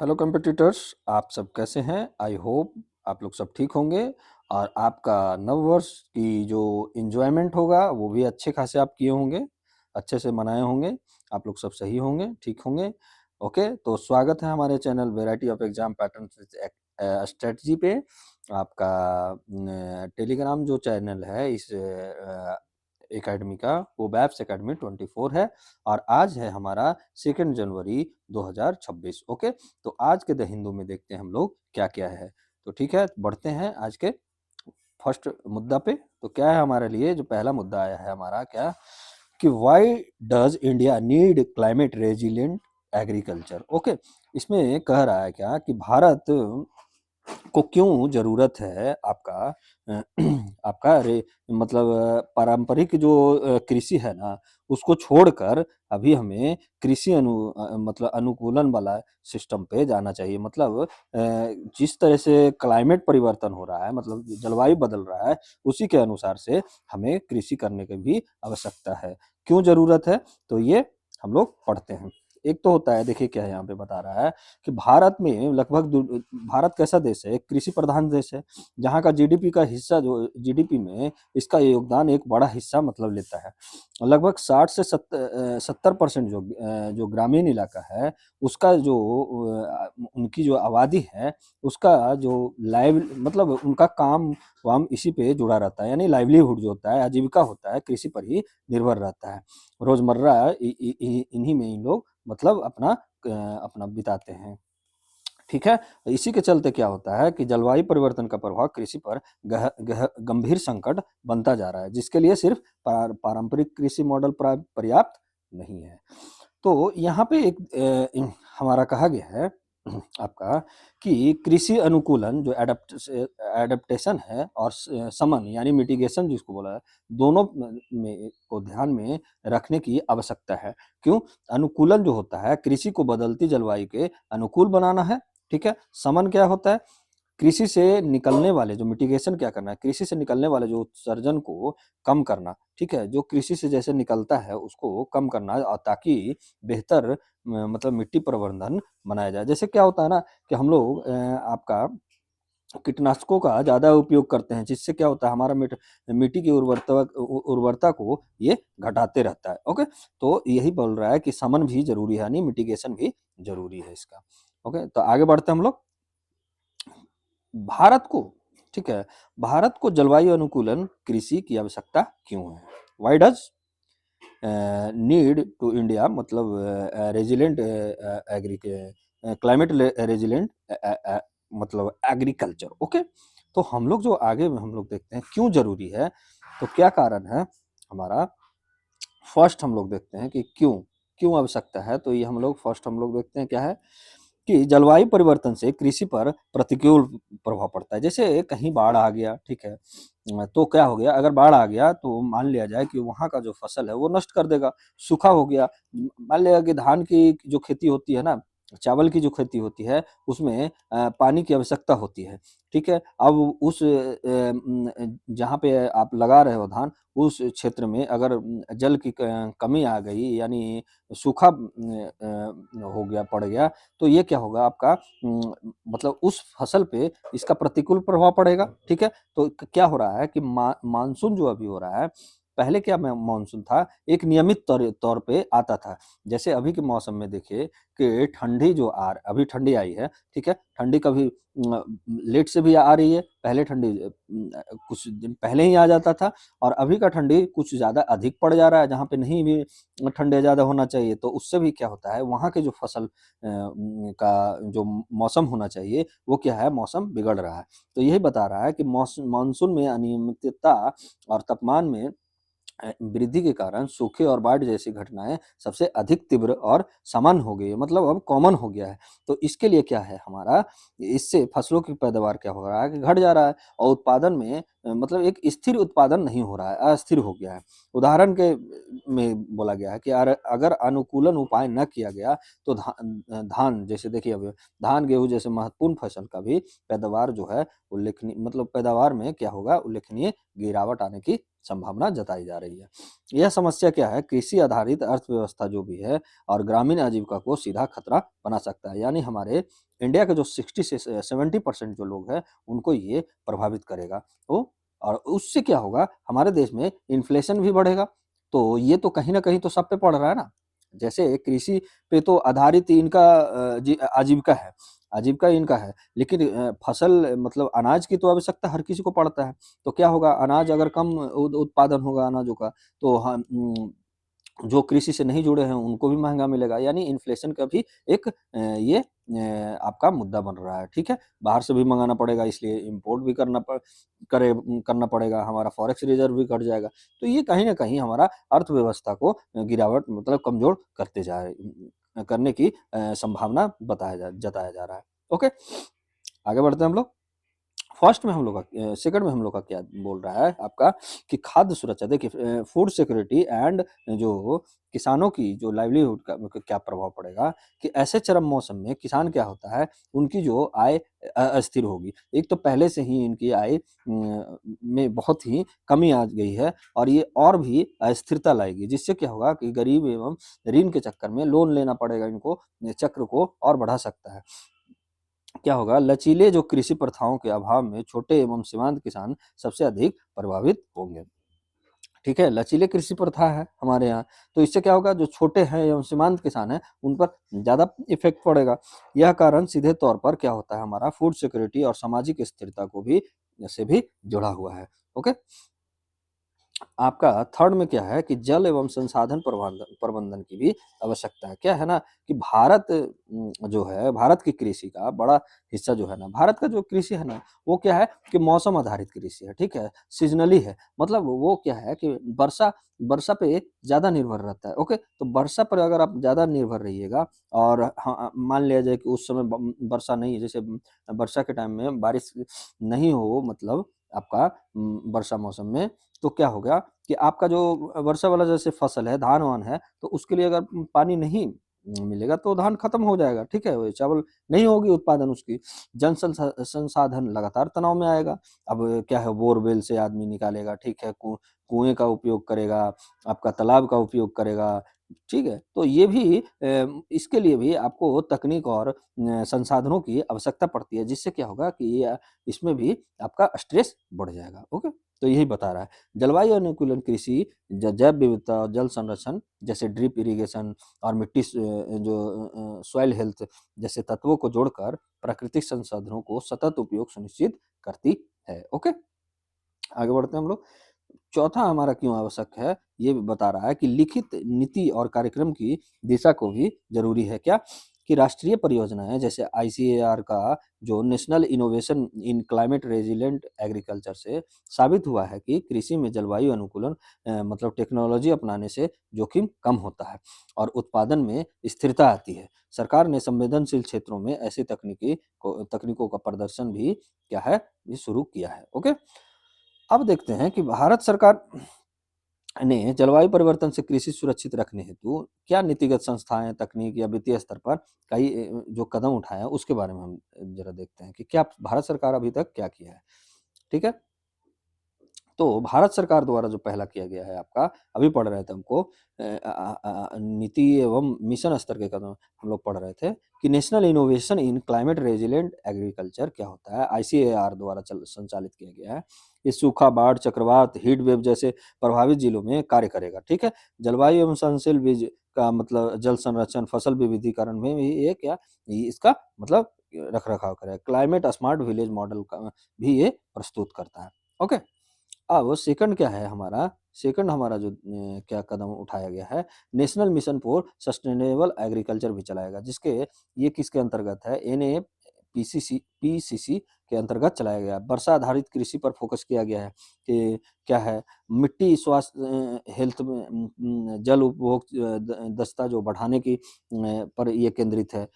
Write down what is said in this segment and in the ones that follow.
Hello competitors, आप सब कैसे हैं? आई होप आप लोग सब ठीक होंगे और आपका नववर्ष की जो एंजॉयमेंट होगा वो भी अच्छे खासे आप किए होंगे, अच्छे से मनाए होंगे, आप लोग सब सही होंगे, ठीक होंगे। ओके, तो स्वागत है हमारे channel variety of exam pattern strategy पे। आपका टेलीग्राम जो चैनल है इस एकेडमी का वो बैप्स एकेडमी 24 है और आज है हमारा 2 जनवरी 2026। ओके, तो आज के द हिंदू में देखते हैं हम लोग क्या क्या है। तो ठीक है, बढ़ते हैं आज के फर्स्ट मुद्दा पे। तो क्या है हमारे लिए जो पहला मुद्दा आया है हमारा, क्या कि why does India need climate resilient agriculture. Okay, इसमें कह रहा है क्या कि भारत को क्यों जरूरत है आपका आपका मतलब पारंपरिक जो कृषि है ना उसको छोड़कर अभी हमें कृषि मतलब अनुकूलन वाला सिस्टम पे जाना चाहिए। मतलब जिस तरह से क्लाइमेट परिवर्तन हो रहा है, मतलब जलवायु बदल रहा है, उसी के अनुसार से हमें कृषि करने की भी आवश्यकता है। क्यों जरूरत है, तो ये हम लोग पढ़ते हैं। एक तो होता है, देखिए क्या यहाँ पे बता रहा है कि भारत में भारत कैसा देश है, एक कृषि प्रधान देश है, जहाँ का जीडीपी का हिस्सा जो जीडीपी में इसका योगदान एक बड़ा हिस्सा मतलब लेता है। लगभग 60 से 70% जो ग्रामीण इलाका है उसका जो उनकी जो आबादी है उसका जो लाइव मतलब उनका काम वाम इसी पे जुड़ा रहता है, यानी लाइवलीहुड जो होता है, आजीविका होता है, कृषि पर ही निर्भर रहता है। रोजमर्रा इन्हीं में इन लोग मतलब अपना बिताते हैं। ठीक है, इसी के चलते क्या होता है कि जलवायु परिवर्तन का प्रभाव कृषि पर गंभीर संकट बनता जा रहा है, जिसके लिए सिर्फ पारंपरिक कृषि मॉडल पर्याप्त नहीं है। तो यहाँ पे एक हमारा कहा गया है आपका कि कृषि अनुकूलन जो एडेप्टेशन है और समन यानी मिटिगेशन जिसको बोला है, दोनों में को ध्यान में रखने की आवश्यकता है। क्यों? अनुकूलन जो होता है कृषि को बदलती जलवायु के अनुकूल बनाना है। ठीक है, समन क्या होता है? कृषि से निकलने वाले जो मिटिगेशन क्या करना है, कृषि से निकलने वाले जो उत्सर्जन को कम करना। ठीक है, जो कृषि से जैसे निकलता है उसको कम करना और ताकि बेहतर मतलब मिट्टी प्रबंधन बनाया जाए। जैसे क्या होता है ना कि हम लोग आपका कीटनाशकों का ज़्यादा उपयोग करते हैं, जिससे क्या होता है हमारा मिट्टी की उर्वरता को ये घटाते रहता है। ओके, तो यही बोल रहा है कि समन भी जरूरी है, यानी मिटिगेशन भी जरूरी है इसका। ओके, तो आगे बढ़ते हैं हम लोग। भारत को, ठीक है, भारत को जलवायु अनुकूलन कृषि की आवश्यकता क्यों है? Why does need to India मतलब रेजिलेंट एग्री क्लाइमेट रेजिलेंट मतलब एग्रीकल्चर। ओके, तो हम लोग जो आगे में हम लोग देखते हैं क्यों जरूरी है, तो क्या कारण है हमारा। फर्स्ट हम लोग देखते हैं कि क्यों क्यों आवश्यकता है। तो ये हम लोग फर्स्ट हम लोग देखते हैं क्या है कि जलवायु परिवर्तन से कृषि पर प्रतिकूल प्रभाव पड़ता है। जैसे कहीं बाढ़ आ गया, ठीक है, तो क्या हो गया, अगर बाढ़ आ गया तो मान लिया जाए कि वहाँ का जो फसल है वो नष्ट कर देगा। सूखा हो गया, मान लिया कि धान की जो खेती होती है ना, चावल की जो खेती होती है उसमें पानी की आवश्यकता होती है। ठीक है, अब जहाँ पे आप लगा रहे हो धान, उस क्षेत्र में अगर जल की कमी आ गई, यानी सूखा हो गया, पड़ गया, तो ये क्या होगा आपका मतलब उस फसल पे इसका प्रतिकूल प्रभाव पड़ेगा। ठीक है, तो क्या हो रहा है कि मानसून जो अभी हो रहा है, पहले क्या मानसून था, एक नियमित तौर पे आता था। जैसे अभी के मौसम में देखिए कि ठंडी जो अभी ठंडी आई है। ठीक है, ठंडी कभी लेट से भी आ रही है, पहले ठंडी कुछ दिन पहले ही आ जाता था, और अभी का ठंडी कुछ ज्यादा अधिक पड़ जा रहा है, जहाँ पे नहीं भी ठंडे ज्यादा होना चाहिए। तो उससे भी क्या होता है, वहाँ के जो फसल का जो मौसम होना चाहिए वो क्या है, मौसम बिगड़ रहा है। तो यही बता रहा है कि मानसून में अनियमितता और तापमान में वृद्धि के कारण सूखे और बाढ़ जैसी घटनाएं सबसे अधिक तीव्र और सामान्य हो गई है, मतलब अब कॉमन हो गया है। तो इसके लिए क्या है हमारा, इससे फसलों की पैदावार क्या हो रहा है कि घट जा रहा है, और उत्पादन में मतलब एक स्थिर उत्पादन नहीं हो रहा है, अस्थिर हो गया है। उदाहरण के में बोला गया है कि अगर अनुकूलन उपाय न किया गया तो धान जैसे देखिए, अब धान गेहूं जैसे महत्वपूर्ण फसल का भी पैदावार जो है उल्लेखनीय, मतलब पैदावार में क्या होगा, उल्लेखनीय गिरावट आने की संभावना जताई जा रही है। यह समस्या क्या है, कृषि आधारित अर्थव्यवस्था जो भी है और ग्रामीण आजीविका को सीधा खतरा बना सकता है। यानी हमारे इंडिया के जो 60 से 70% जो लोग हैं, उनको ये प्रभावित करेगा। तो और उससे क्या होगा, हमारे देश में इन्फ्लेशन भी बढ़ेगा। तो ये तो कहीं न कहीं तो सब पे पड़ रहा है ना। जैसे कृषि पे तो आधारित इनका आजीविका है, आजीविका इनका है। लेकिन फसल मतलब अनाज की तो आवश्यकता हर किसी को पड़ता है। तो क्या होगा, अनाज अगर कम उत्पादन होगा अनाजों का, तो जो कृषि से नहीं जुड़े हैं उनको भी महँगा मिलेगा। यानी इन्फ्लेशन का भी एक ये आपका मुद्दा बन रहा है, ठीक है? बाहर से भी मँगाना पड़ेगा, इसलिए इम्पोर्ट भी करना पड़ेगा, हमारा फॉरेक्स रिज़र्व भी घट जाएगा। तो ये कहीं न कहीं हमारा अर्थव्यवस्था को गिरावट मतलब कमज़ोर करने की संभावना जताया जा रहा है। ओके? आगे बढ़ते हैं हम लोग। फर्स्ट में हम लोग का सेकंड में हम लोग का क्या बोल रहा है आपका, कि खाद्य सुरक्षा। देखिए फूड सिक्योरिटी एंड जो किसानों की जो लाइवलीहुड का क्या प्रभाव पड़ेगा, कि ऐसे चरम मौसम में किसान क्या होता है, उनकी जो आय अस्थिर होगी। एक तो पहले से ही इनकी आय में बहुत ही कमी आ गई है, और ये और भी अस्थिरता लाएगी, जिससे क्या होगा कि गरीब एवं ऋण के चक्कर में लोन लेना पड़ेगा इनको, चक्र को और बढ़ा सकता है। क्या होगा, लचीले जो कृषि प्रथाओं के अभाव में छोटे एवं सीमांत किसान सबसे अधिक प्रभावित होंगे। ठीक है, लचीले कृषि प्रथा है हमारे यहाँ, तो इससे क्या होगा, जो छोटे हैं एवं सीमांत किसान हैं उन पर ज़्यादा इफेक्ट पड़ेगा। यह कारण सीधे तौर पर क्या होता है, हमारा फूड सिक्योरिटी और सामाजिक स्थिरता को भी से भी जुड़ा हुआ है। ओके। आपका थर्ड में क्या है, कि जल एवं संसाधन प्रबंधन प्रबंधन की भी आवश्यकता है। क्या है ना, कि भारत जो है, भारत की कृषि का बड़ा हिस्सा जो है ना, भारत का जो कृषि है ना, वो क्या है कि मौसम आधारित कृषि है, ठीक है? सीज़नली है। मतलब वो क्या है कि वर्षा वर्षा पे ज़्यादा निर्भर रहता है, ओके? तो वर्षा पर अगर आप ज़्यादा निर्भर रहिएगा, और मान लिया जाए कि उस समय वर्षा नहीं है, जैसे वर्षा के टाइम में बारिश नहीं हो, मतलब आपका वर्षा मौसम में, तो क्या होगा कि आपका जो वर्षा वाला जैसे फसल है, धान-वान है, तो उसके लिए अगर पानी नहीं मिलेगा तो धान खत्म हो जाएगा, ठीक है? वो चावल नहीं होगी उत्पादन उसकी। संसाधन लगातार तनाव में आएगा। अब क्या है, बोरवेल से आदमी निकालेगा, ठीक है? कुएँ का उपयोग करेगा, आपका तालाब का उपयोग करेगा, ठीक है? तो ये भी इसके लिए भी आपको तकनीक और संसाधनों की आवश्यकता पड़ती है, जिससे क्या होगा कि इसमें भी आपका स्ट्रेस बढ़ जाएगा, ओके? तो यही बता रहा है। जलवायु अनुकूलन कृषि जैव विविधता और जल संरक्षण जैसे ड्रिप इरिगेशन और सॉइल हेल्थ जैसे तत्वों को जोड़कर प्राकृतिक संसाधनों को सतत उपयोग सुनिश्चित करती है। ओके, आगे बढ़ते हैं हम लोग। चौथा हमारा क्यों आवश्यक है, ये बता रहा है कि लिखित नीति और कार्यक्रम की दिशा को भी जरूरी है। क्या, कि राष्ट्रीय परियोजनाएं जैसे आईसीएआर का जो national innovation in climate resilient agriculture से साबित हुआ है कि कृषि में जलवायु अनुकूलन मतलब टेक्नोलॉजी अपनाने से जोखिम कम होता है और उत्पादन में स्थिरता आती है। सरकार ने संवेदनशील क्षेत्रों में ऐसी तकनीकों का प्रदर्शन भी क्या है, ये शुरू किया है। ओके, अब देखते हैं कि भारत सरकार ने जलवायु परिवर्तन से कृषि सुरक्षित रखने हेतु क्या नीतिगत संस्थाएं, तकनीक या वित्तीय स्तर पर कई जो कदम उठाए हैं, उसके बारे में हम जरा देखते हैं कि क्या भारत सरकार अभी तक क्या किया है। ठीक है, तो भारत सरकार द्वारा जो पहला किया गया है आपका, अभी पढ़ रहे थे हमको नीति एवं मिशन स्तर के कदम हम लोग पढ़ रहे थे, कि national innovation in climate resilient agriculture क्या होता है, आईसीएआर द्वारा संचालित किया गया है। ये सूखा, बाढ़, चक्रवात, हीट वेव जैसे प्रभावित जिलों में कार्य करेगा, ठीक है? जलवायु एवं संशील बीज का मतलब जल संरक्षण, फसल विविधीकरण में भी ये क्या, ये इसका मतलब रख रखाव करेगा। क्लाइमेट स्मार्ट विलेज मॉडल का भी ये प्रस्तुत करता है। ओके, अब सेकंड क्या है हमारा, सेकंड हमारा जो क्या कदम उठाया गया है, national mission for sustainable agriculture भी चलाएगा, जिसके ये किसके अंतर्गत है, पीसीसी के अंतर्गत चलाया गया है। वर्षा आधारित कृषि पर फोकस किया गया है, कि क्या है, मिट्टी स्वास्थ्य हेल्थ में जल उपभोग दक्षता जो बढ़ाने की पर ये केंद्रित है।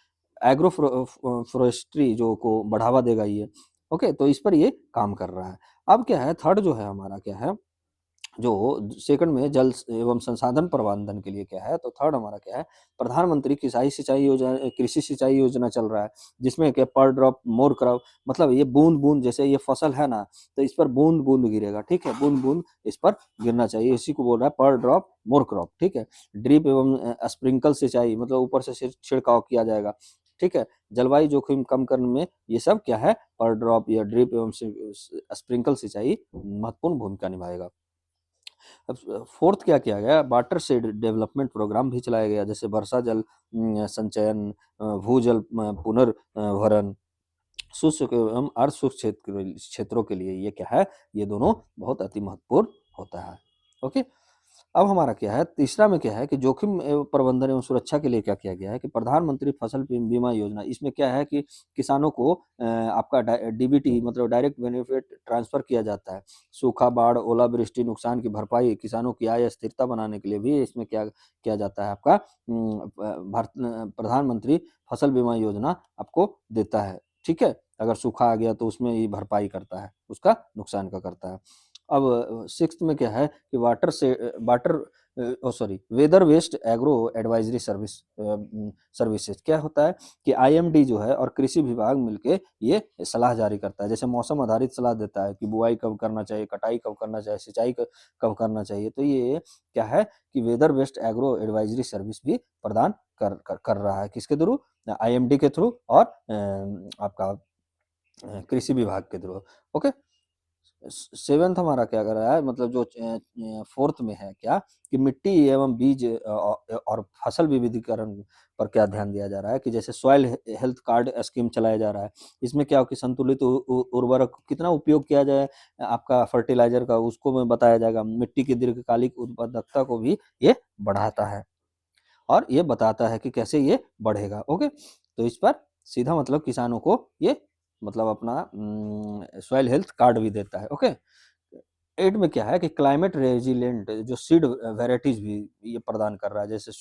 एग्रो फॉरेस्ट्री जो को बढ़ावा देगा ये। ओके, तो इस पर ये काम कर रहा है। अब क्या है, थर्ड जो है हमारा क्या है, जो सेकंड में जल एवं संसाधन प्रबंधन के लिए क्या है, तो थर्ड हमारा क्या है, प्रधानमंत्री किसाई सिंचाई योजना, कृषि सिंचाई योजना चल रहा है, जिसमें क्या पर ड्रॉप मोर क्रॉप, मतलब ये बूंद बूंद, जैसे ये फसल है ना, तो इस पर बूंद बूंद गिरेगा, ठीक है, बूंद बूंद इस पर गिरना चाहिए, इसी को बोल रहा है पर ड्रॉप मोर क्रॉप, ठीक है। ड्रिप एवं स्प्रिंकल सिंचाई, मतलब ऊपर से छिड़काव किया जाएगा, ठीक है। जलवायु जोखिम कम करने में ये सब क्या है, पर ड्रॉप या ड्रिप एवं स्प्रिंकल सिंचाई महत्वपूर्ण भूमिका निभाएगा। अब फोर्थ क्या किया गया, वाटर शेड डेवलपमेंट प्रोग्राम भी चलाया गया, जैसे वर्षा जल संचयन, भूजल पुनर्भरण, शुष्क एवं अर्ध शुष्क क्षेत्रों के लिए ये क्या है, ये दोनों बहुत अति महत्वपूर्ण होता है। ओके। अब हमारा क्या है, तीसरा में क्या है कि जोखिम एवं प्रबंधन एवं सुरक्षा के लिए क्या किया गया है कि प्रधानमंत्री फसल बीमा योजना, इसमें क्या है कि किसानों को आपका डीबीटी, मतलब डायरेक्ट बेनिफिट ट्रांसफर किया जाता है। सूखा, बाढ़, ओलावृष्टि नुकसान की भरपाई, किसानों की आय स्थिरता बनाने के लिए भी इसमें क्या किया जाता है, आपका भारत प्रधानमंत्री फसल बीमा योजना आपको देता है, ठीक है। अगर सूखा आ गया तो उसमें ही भरपाई करता है, उसका नुकसान का करता है। अब सिक्स्थ में क्या है कि water sorry weather based agro advisory services क्या होता है कि आईएमडी जो है और कृषि विभाग मिलके ये सलाह जारी करता है, जैसे मौसम आधारित सलाह देता है कि बुआई कब करना चाहिए, कटाई कब करना चाहिए, सिंचाई कब करना चाहिए, तो ये क्या है कि weather based agro advisory service भी प्रदान कर रहा है, किसके थ्रू, आईएमडी के थ्रू और आपका कृषि विभाग के थ्रू। ओके। सेवेंथ हमारा क्या कर रहा है, मतलब जो फोर्थ में है क्या कि मिट्टी एवं बीज और फसल विविधीकरण पर क्या ध्यान दिया जा रहा है कि जैसे सॉइल हेल्थ कार्ड स्कीम चलाया जा रहा है। इसमें क्या हो कि संतुलित उर्वरक कितना उपयोग किया जाए, आपका फर्टिलाइजर का, उसको में बताया जाएगा। मिट्टी की दीर्घकालिक उत्पादकता को भी ये बढ़ाता है और ये बताता है कि कैसे ये बढ़ेगा। ओके। तो इस पर सीधा मतलब किसानों को ये मतलब अपना सॉइल हेल्थ कार्ड भी देता है। ओके। एड में क्या है कि क्लाइमेट रेजिलेंट जो सीड वेराइटीज भी ये प्रदान कर रहा है, जैसे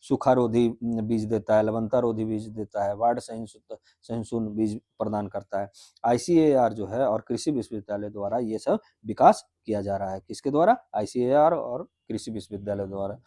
सूखा रोधी बीज देता है, लवणता रोधी बीज देता है, बाढ़ सहिष्णु बीज प्रदान करता है। आईसीएआर जो है और कृषि विश्वविद्यालय द्वारा ये सब विकास किया जा रहा है, किसके द्वारा, आईसीएआर और कृषि विश्वविद्यालय द्वारा।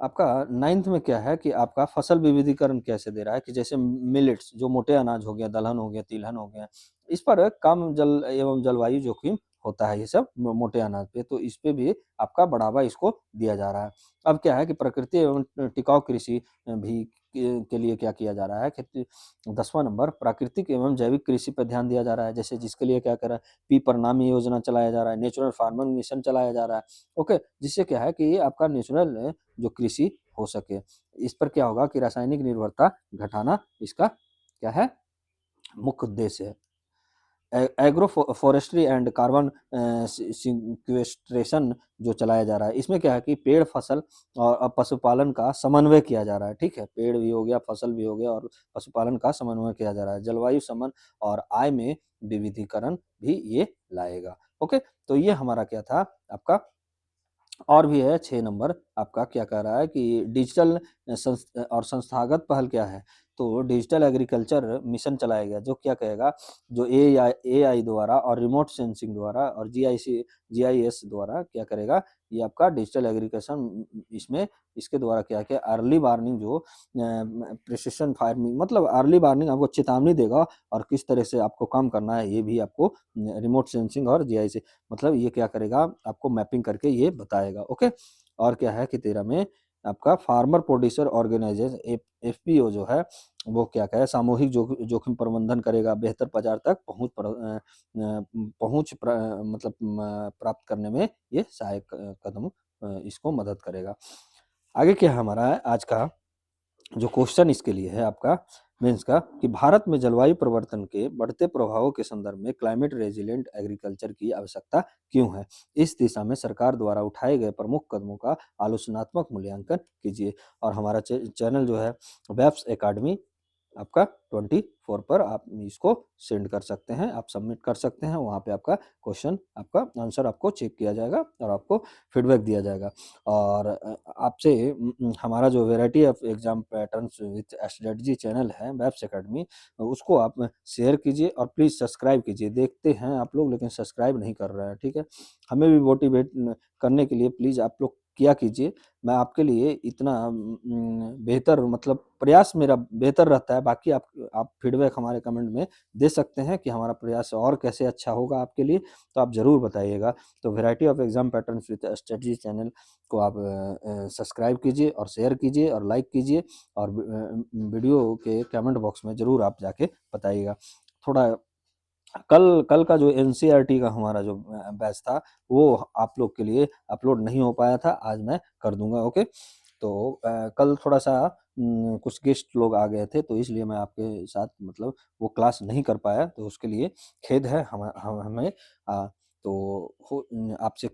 आपका नाइन्थ में क्या है कि आपका फसल विविधीकरण कैसे दे रहा है कि जैसे मिलेट्स जो मोटे अनाज हो गया, दलहन हो गया, तिलहन हो गया, इस पर कम जल एवं जलवायु जोखिम होता है, ये सब मोटे अनाज पे, तो इस पे भी आपका बढ़ावा इसको दिया जा रहा है। अब क्या है कि प्रकृति एवं टिकाऊ कृषि भी के लिए क्या किया जा रहा है, खेती 10वां नंबर प्राकृतिक एवं जैविक कृषि पर ध्यान दिया जा रहा है, जैसे जिसके लिए क्या कर रहा है, पी प्रणामी योजना चलाया जा रहा है, नेचुरल फार्मिंग मिशन चलाया जा रहा है। ओके। जिससे क्या है कि ये आपका नेचुरल जो कृषि हो सके। इस पर क्या होगा कि रासायनिक निर्भरता घटाना इसका क्या है, मुख्य उद्देश्य है। Agro forestry and carbon sequestration जो चलाया जा रहा है, इसमें क्या है कि पेड़, फसल और पशुपालन का समन्वय किया जा रहा है, ठीक है। पेड़ भी हो गया, फसल भी हो गया और पशुपालन का समन्वय किया जा रहा है। जलवायु समन और आय में विविधीकरण भी ये लाएगा। ओके। तो ये हमारा क्या था आपका, और भी है 6 नंबर आपका क्या कह रहा है कि डिजिटल और संस्थागत पहल क्या है, तो डिजिटल एग्रीकल्चर मिशन चलाया गया, जो क्या कहेगा, जो एआई द्वारा और रिमोट सेंसिंग द्वारा और जीआईएस द्वारा क्या करेगा, ये आपका डिजिटल एग्रीकल्चर, इसमें इसके द्वारा क्या क्या अर्ली वार्निंग, जो प्रिसिशन फार्मिंग, मतलब अर्ली वार्निंग आपको चेतावनी देगा और किस तरह से आपको काम करना है, ये भी आपको रिमोट सेंसिंग और जीआई से, मतलब ये क्या करेगा, आपको मैपिंग करके ये बताएगा। ओके। और क्या है कि 13 में आपका फार्मर प्रोड्यूसर ऑर्गेनाइजेशन एफपीओ जो है, वो क्या कहे, सामूहिक जोखिम प्रबंधन करेगा, बेहतर बाजार तक मतलब प्राप्त करने में ये सहायक कदम इसको मदद करेगा। आगे क्या हमारा है आज का जो क्वेश्चन इसके लिए है आपका मेंस का कि भारत में जलवायु परिवर्तन के बढ़ते प्रभावों के संदर्भ में क्लाइमेट रेजिलेंट एग्रीकल्चर की आवश्यकता क्यों है, इस दिशा में सरकार द्वारा उठाए गए प्रमुख कदमों का आलोचनात्मक मूल्यांकन कीजिए। और हमारा चैनल जो है वेब्स एकेडमी आपका 24 पर आप इसको सेंड कर सकते हैं, आप सबमिट कर सकते हैं। वहाँ पे आपका क्वेश्चन, आपका आंसर आपको चेक किया जाएगा और आपको फीडबैक दिया जाएगा। और आपसे हमारा जो variety of exam patterns with strategy channel है वेब्स अकेडमी, उसको आप शेयर कीजिए और प्लीज़ सब्सक्राइब कीजिए। देखते हैं आप लोग लेकिन सब्सक्राइब नहीं कर रहे हैं, ठीक है? हमें भी मोटिवेट करने के लिए प्लीज़ आप लोग किया कीजिए। मैं आपके लिए इतना बेहतर मतलब प्रयास मेरा बेहतर रहता है। बाकी आप फीडबैक हमारे कमेंट में दे सकते हैं कि हमारा प्रयास और कैसे अच्छा होगा आपके लिए, तो आप ज़रूर बताइएगा। तो variety of exam patterns with strategy channel को आप सब्सक्राइब कीजिए और शेयर कीजिए और लाइक कीजिए और वीडियो के कमेंट बॉक्स में ज़रूर आप जाके बताइएगा। थोड़ा कल कल का जो एनसीईआरटी का हमारा जो बैच था, वो आप लोग के लिए अपलोड नहीं हो पाया था, आज मैं कर दूँगा, ओके? तो कल थोड़ा-सा कुछ गेस्ट लोग आ गए थे, तो इसलिए मैं आपके साथ मतलब वो क्लास नहीं कर पाया, तो उसके लिए खेद है हमें। तो आपसे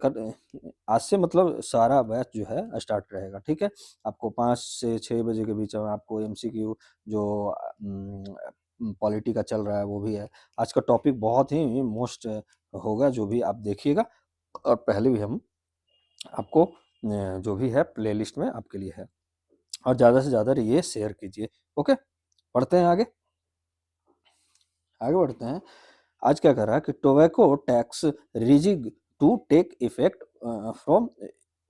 आज से मतलब सारा बैच जो है स्टार्ट रहेगा, ठीक है? आपको 5 से 6 बजे के बीच में आपको एमसीक्यू जो पॉलिटी का चल रहा है, वो भी है। आज का टॉपिक बहुत ही मोस्ट होगा, जो भी आप देखिएगा और पहले भी हम आपको जो भी है प्लेलिस्ट में आपके लिए है और ज़्यादा से ज़्यादा ये शेयर कीजिए, ओके? बढ़ते हैं आगे, आगे बढ़ते हैं। आज क्या कर रहा है कि tobacco tax rejig to take effect from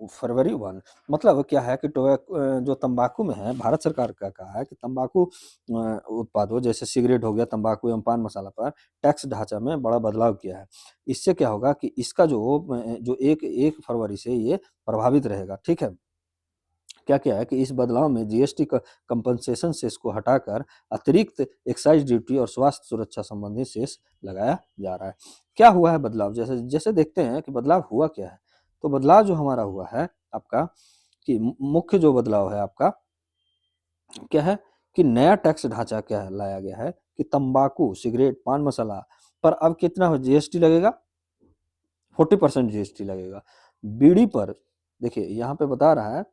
February 1। मतलब क्या है कि जो तंबाकू में है, भारत सरकार का कहा है कि तंबाकू उत्पादों जैसे सिगरेट हो गया, तंबाकू एवं पान मसाला पर टैक्स ढांचा में बड़ा बदलाव किया है। इससे क्या होगा कि इसका जो 1 फरवरी से ये प्रभावित रहेगा, ठीक है? क्या-क्या है कि इस बदलाव में जीएसटी का कंपनसेशन सेस को हटाकर अतिरिक्त एक्साइज़ ड्यूटी और स्वास्थ्य सुरक्षा संबंधी सेस लगाया जा रहा है। क्या हुआ है बदलाव? जैसे जैसे देखते हैं कि बदलाव हुआ क्या है? तो बदलाव जो हमारा हुआ है आपका कि मुख्य जो बदलाव है आपका क्या है कि नया टैक्स ढाँचा क्या है लाया गया है कि तंबाकू, सिगरेट, पान मसाला पर अब कितना जीएसटी लगेगा? 40% जीएसटी लगेगा। बीड़ी पर देखिए यहाँ पे बता रहा है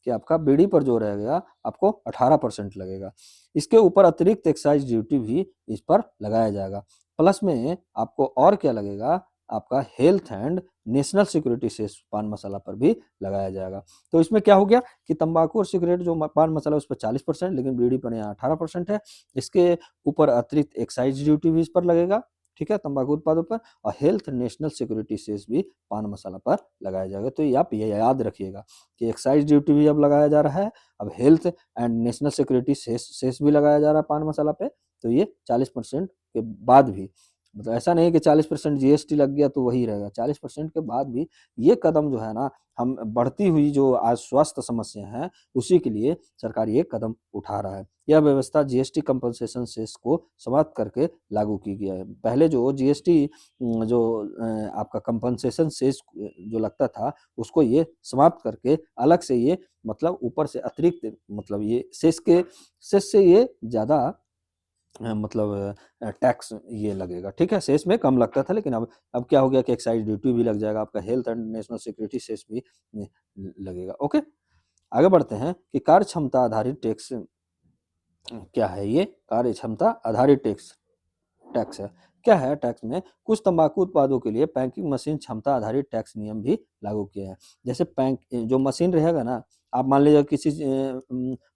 कि आपका बीड़ी पर जो रहेगा आपको 18% लगेगा। इसके ऊपर अतिरिक्त एक्साइज़ ड्यूटी भी इस पर लगाया जाएगा। प्लस में आपको और क्या लगेगा, आपका health and national security cess पान मसाला पर भी लगाया जाएगा। तो इसमें क्या हो गया कि तंबाकू और सिगरेट जो पान मसाला उस पर 40%, लेकिन बीड़ी पर यहाँ 18% है। इसके ऊपर अतिरिक्त एक्साइज़ ड्यूटी भी इस पर लगेगा, ठीक है, तंबाकू उत्पादों पर। और हेल्थ नेशनल सिक्योरिटी सेस भी पान मसाला पर लगाया जाएगा। तो ये आप ये याद रखिएगा कि एक्साइज़ ड्यूटी भी अब लगाया जा रहा है, अब health and national security cess cess भी लगाया जा रहा है पान मसाला पे। तो ये 40% के बाद भी मतलब ऐसा नहीं है कि 40% जीएसटी लग गया तो वही रहेगा, 40% के बाद भी ये कदम जो है ना, हम बढ़ती हुई जो आज स्वास्थ्य समस्या है, उसी के लिए सरकार ये कदम उठा रहा है। यह व्यवस्था जीएसटी कंपनसेशन सेस को समाप्त करके लागू की गई है। पहले जो जीएसटी जो आपका कंपनसेशन सेस जो लगता था, उसको ये समाप्त करके अलग से ये मतलब ऊपर से अतिरिक्त मतलब ये सेस से ये ज़्यादा मतलब टैक्स ये लगेगा, ठीक है? सेस में कम लगता था, लेकिन अब क्या हो गया कि एक्साइज़ ड्यूटी भी लग जाएगा, आपका health and national security cess भी लगेगा, ओके? आगे बढ़ते हैं कि कार्य क्षमता आधारित टैक्स क्या है ये? कार्य क्षमता आधारित टैक्स टैक्स है। क्या है टैक्स में? कुछ तंबाकू उत्पादों के लिए पैकिंग मशीन क्षमता आधारित टैक्स नियम भी लागू किए हैं। जैसे जो मशीन रहेगा ना, आप मान लीजिए किसी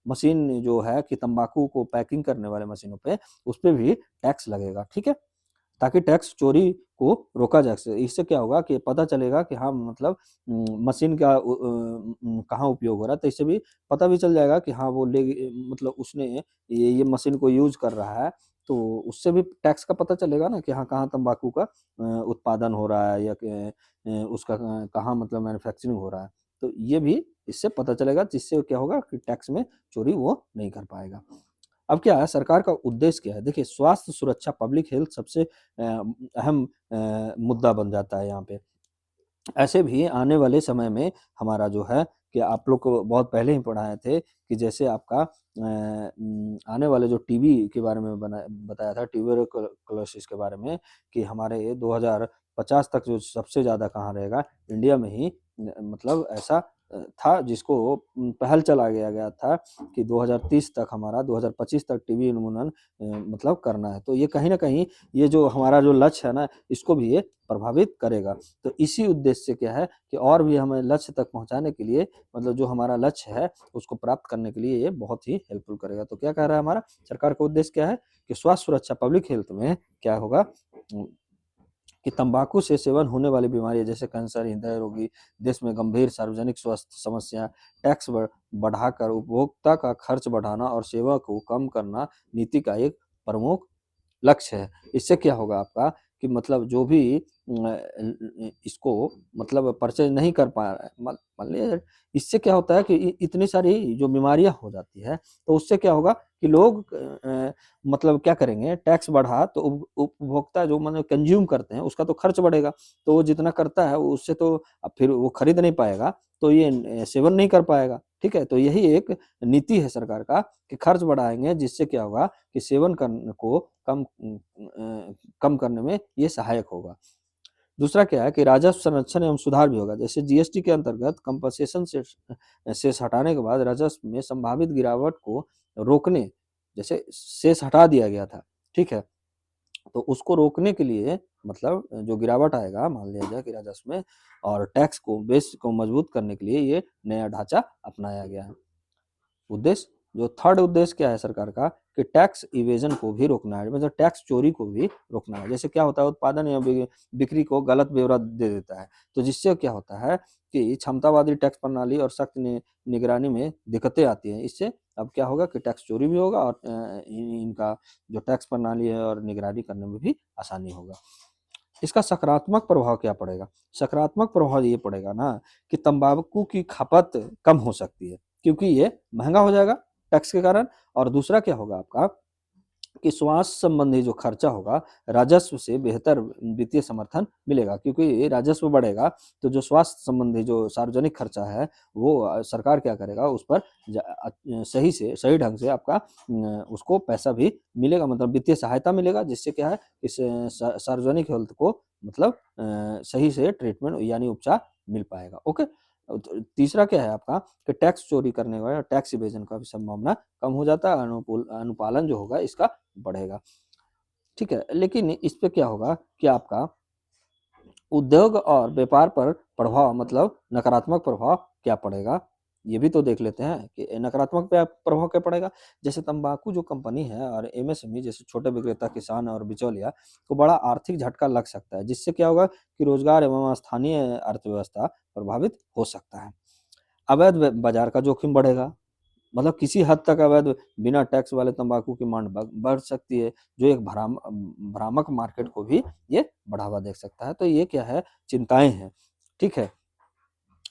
मशीन जो है कि तंबाकू को पैकिंग करने वाले मशीनों पे, उसपे भी टैक्स लगेगा, ठीक है? ताकि टैक्स चोरी को रोका जा सके। इससे क्या होगा कि पता चलेगा कि हाँ मतलब मशीन का कहाँ उपयोग हो रहा है, तो इससे भी पता भी चल जाएगा कि हाँ वो मतलब उसने ये मशीन को यूज़ कर रहा है, तो उससे भी टैक्स का पता चलेगा ना कि हाँ, कहाँ तंबाकू का उत्पादन हो रहा है या उसका कहाँ मतलब मैन्युफैक्चरिंग हो रहा है। तो ये भी इससे पता चलेगा, जिससे क्या होगा कि टैक्स में चोरी वो नहीं कर पाएगा। अब क्या है सरकार का उद्देश्य क्या है? देखिए स्वास्थ्य सुरक्षा पब्लिक हेल्थ सबसे अहम मुद्दा बन जाता है यहाँ पे। ऐसे भी आने वाले समय में हमारा जो है कि आप लोग को बहुत पहले ही पढ़ाए थे कि जैसे आपका आने वाले जो टीबी के बारे में बताया था ट्यूबरकुलोसिस के बारे में कि हमारे ये 2050 तक जो सबसे ज़्यादा कहाँ रहेगा, इंडिया में ही मतलब ऐसा था जिसको पहल चला गया था कि 2030 तक हमारा 2025 तक टीबी उन्मूलन मतलब करना है। तो ये कहीं न कहीं ये जो हमारा जो लक्ष्य है ना, इसको भी ये प्रभावित करेगा। तो इसी उद्देश्य से क्या है कि और भी हमें लक्ष्य तक पहुँचाने के लिए मतलब जो हमारा लक्ष्य है, उसको प्राप्त करने के लिए ये बहुत ही हेल्पफुल करेगा। तो क्या कह रहा है हमारा सरकार का उद्देश्य क्या है कि स्वास्थ्य सुरक्षा पब्लिक हेल्थ में क्या होगा कि तंबाकू से सेवन होने वाली बीमारियां जैसे कैंसर, हृदय रोगी, देश में गंभीर सार्वजनिक स्वास्थ्य समस्या, टैक्स बढ़ाकर उपभोक्ता का खर्च बढ़ाना और सेवा को कम करना नीति का एक प्रमुख लक्ष्य है। इससे क्या होगा आपका कि मतलब जो भी इसको मतलब परचेज़ नहीं कर पा रहा है, मान लीजिए इससे क्या होता है कि इतनी सारी जो बीमारियाँ हो जाती है, तो उससे क्या होगा कि लोग मतलब क्या करेंगे टैक्स बढ़ा तो उपभोक्ता जो मतलब कंज़्यूम करते हैं, उसका तो खर्च बढ़ेगा। तो वो जितना करता है उससे तो अब फिर वो खरीद नहीं पाएगा, तो ये सेवन नहीं कर पाएगा, ठीक है? तो यही एक नीति है सरकार का कि खर्च बढ़ाएँगे जिससे क्या होगा कि सेवन करने को कम करने में ये सहायक होगा। दूसरा क्या है कि राजस्व संरक्षण एवं सुधार भी होगा। जैसे जीएसटी के अंतर्गत कंपनसेशन सेस हटाने के बाद राजस्व में संभावित गिरावट को रोकने जैसे सेस हटा दिया गया था, ठीक है? तो उसको रोकने के लिए मतलब जो गिरावट आएगा मान लिया जाए कि राजस्व में और टैक्स को बेस को मजबूत करने के लिए ये नया ढांचा अपनाया गया है। उद्देश्य जो थर्ड उद्देश्य क्या है सरकार का कि टैक्स इवेजन को भी रोकना है मतलब टैक्स चोरी को भी रोकना है। जैसे क्या होता है उत्पादन या बिक्री को गलत ब्यौरा दे देता है, तो जिससे क्या होता है कि क्षमतावादी टैक्स प्रणाली और सख्त निगरानी में दिक्कतें आती हैं। इससे अब क्या होगा कि टैक्स चोरी भी होगा और इनका जो टैक्स प्रणाली है और निगरानी करने में भी आसानी होगा। इसका सकारात्मक प्रभाव क्या पड़ेगा? सकारात्मक प्रभाव ये पड़ेगा ना कि तंबाकू की खपत कम हो सकती है, क्योंकि ये महँगा हो जाएगा टैक्स के कारण और दूसरा क्या होगा आपका कि स्वास्थ्य संबंधी जो खर्चा होगा, राजस्व से बेहतर वित्तीय समर्थन मिलेगा क्योंकि राजस्व बढ़ेगा, तो जो स्वास्थ्य संबंधी जो सार्वजनिक खर्चा है, वो सरकार क्या करेगा उस पर सही से सही ढंग से आपका उसको पैसा भी मिलेगा मतलब वित्तीय सहायता मिलेगा जिससे क्या है इस सार्वजनिक हेल्थ को मतलब सही से ट्रीटमेंट यानी उपचार मिल पाएगा। ओके? तीसरा क्या है आपका कि टैक्स चोरी करने का टैक्स इवेजन का भी संभावना कम हो जाता है, अनुपालन जो होगा इसका बढ़ेगा। ठीक है, लेकिन इस पे क्या होगा कि आपका उद्योग और व्यापार पर प्रभाव मतलब नकारात्मक प्रभाव क्या पड़ेगा? ये भी तो देख लेते हैं कि नकारात्मक प्रभाव क्या पड़ेगा? जैसे तंबाकू जो कंपनी है और एमएसएमई जैसे छोटे विक्रेता, किसान और बिचौलिया को बड़ा आर्थिक झटका लग सकता है, जिससे क्या होगा कि रोजगार एवं स्थानीय अर्थव्यवस्था प्रभावित हो सकता है। अवैध बाजार का जोखिम बढ़ेगा। मतलब किसी हद तक अवैध बिना टैक्स वाले तंबाकू की मांग बढ़ सकती है, जो एक भ्रामक मार्केट को भी ये बढ़ावा दे सकता है। तो ये क्या है, चिंताएँ हैं, ठीक है?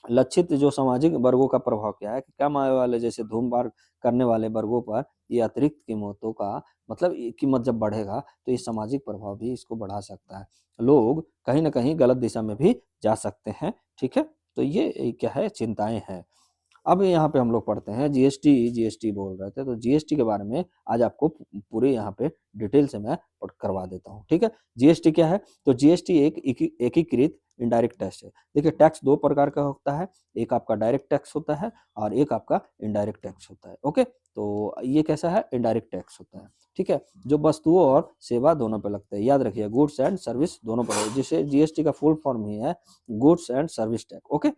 लक्षित जो सामाजिक वर्गों का प्रभाव क्या है कि कम आय वाले जैसे धूम्रपान करने वाले वर्गों पर ये अतिरिक्त कीमतों का मतलब ये कीमत जब बढ़ेगा, तो ये सामाजिक प्रभाव भी इसको बढ़ा सकता है। लोग कहीं न कहीं गलत दिशा में भी जा सकते हैं, ठीक है? तो ये क्या है, चिंताएँ हैं। अब यहाँ पे हम लोग पढ़ते हैं जीएसटी बोल रहे थे, तो जीएसटी के बारे में आज आपको पूरे यहाँ पे डिटेल से मैं पढ़ करवा देता हूँ, ठीक है? जीएसटी क्या है? तो जीएसटी एक एकीकृत इनडायरेक्ट टैक्स है। देखिए टैक्स 2 प्रकार का होता है, एक आपका डायरेक्ट टैक्स होता है और एक आपका इनडायरेक्ट टैक्स होता है, ओके? तो ये कैसा है? इनडायरेक्ट टैक्स होता है, ठीक है? जो वस्तुओं और सेवा दोनों पे लगता है, याद रखिए गुड्स एंड सर्विस दोनों पर जिसे जीएसटी का फुल फॉर्म ही है goods and service tax, okay?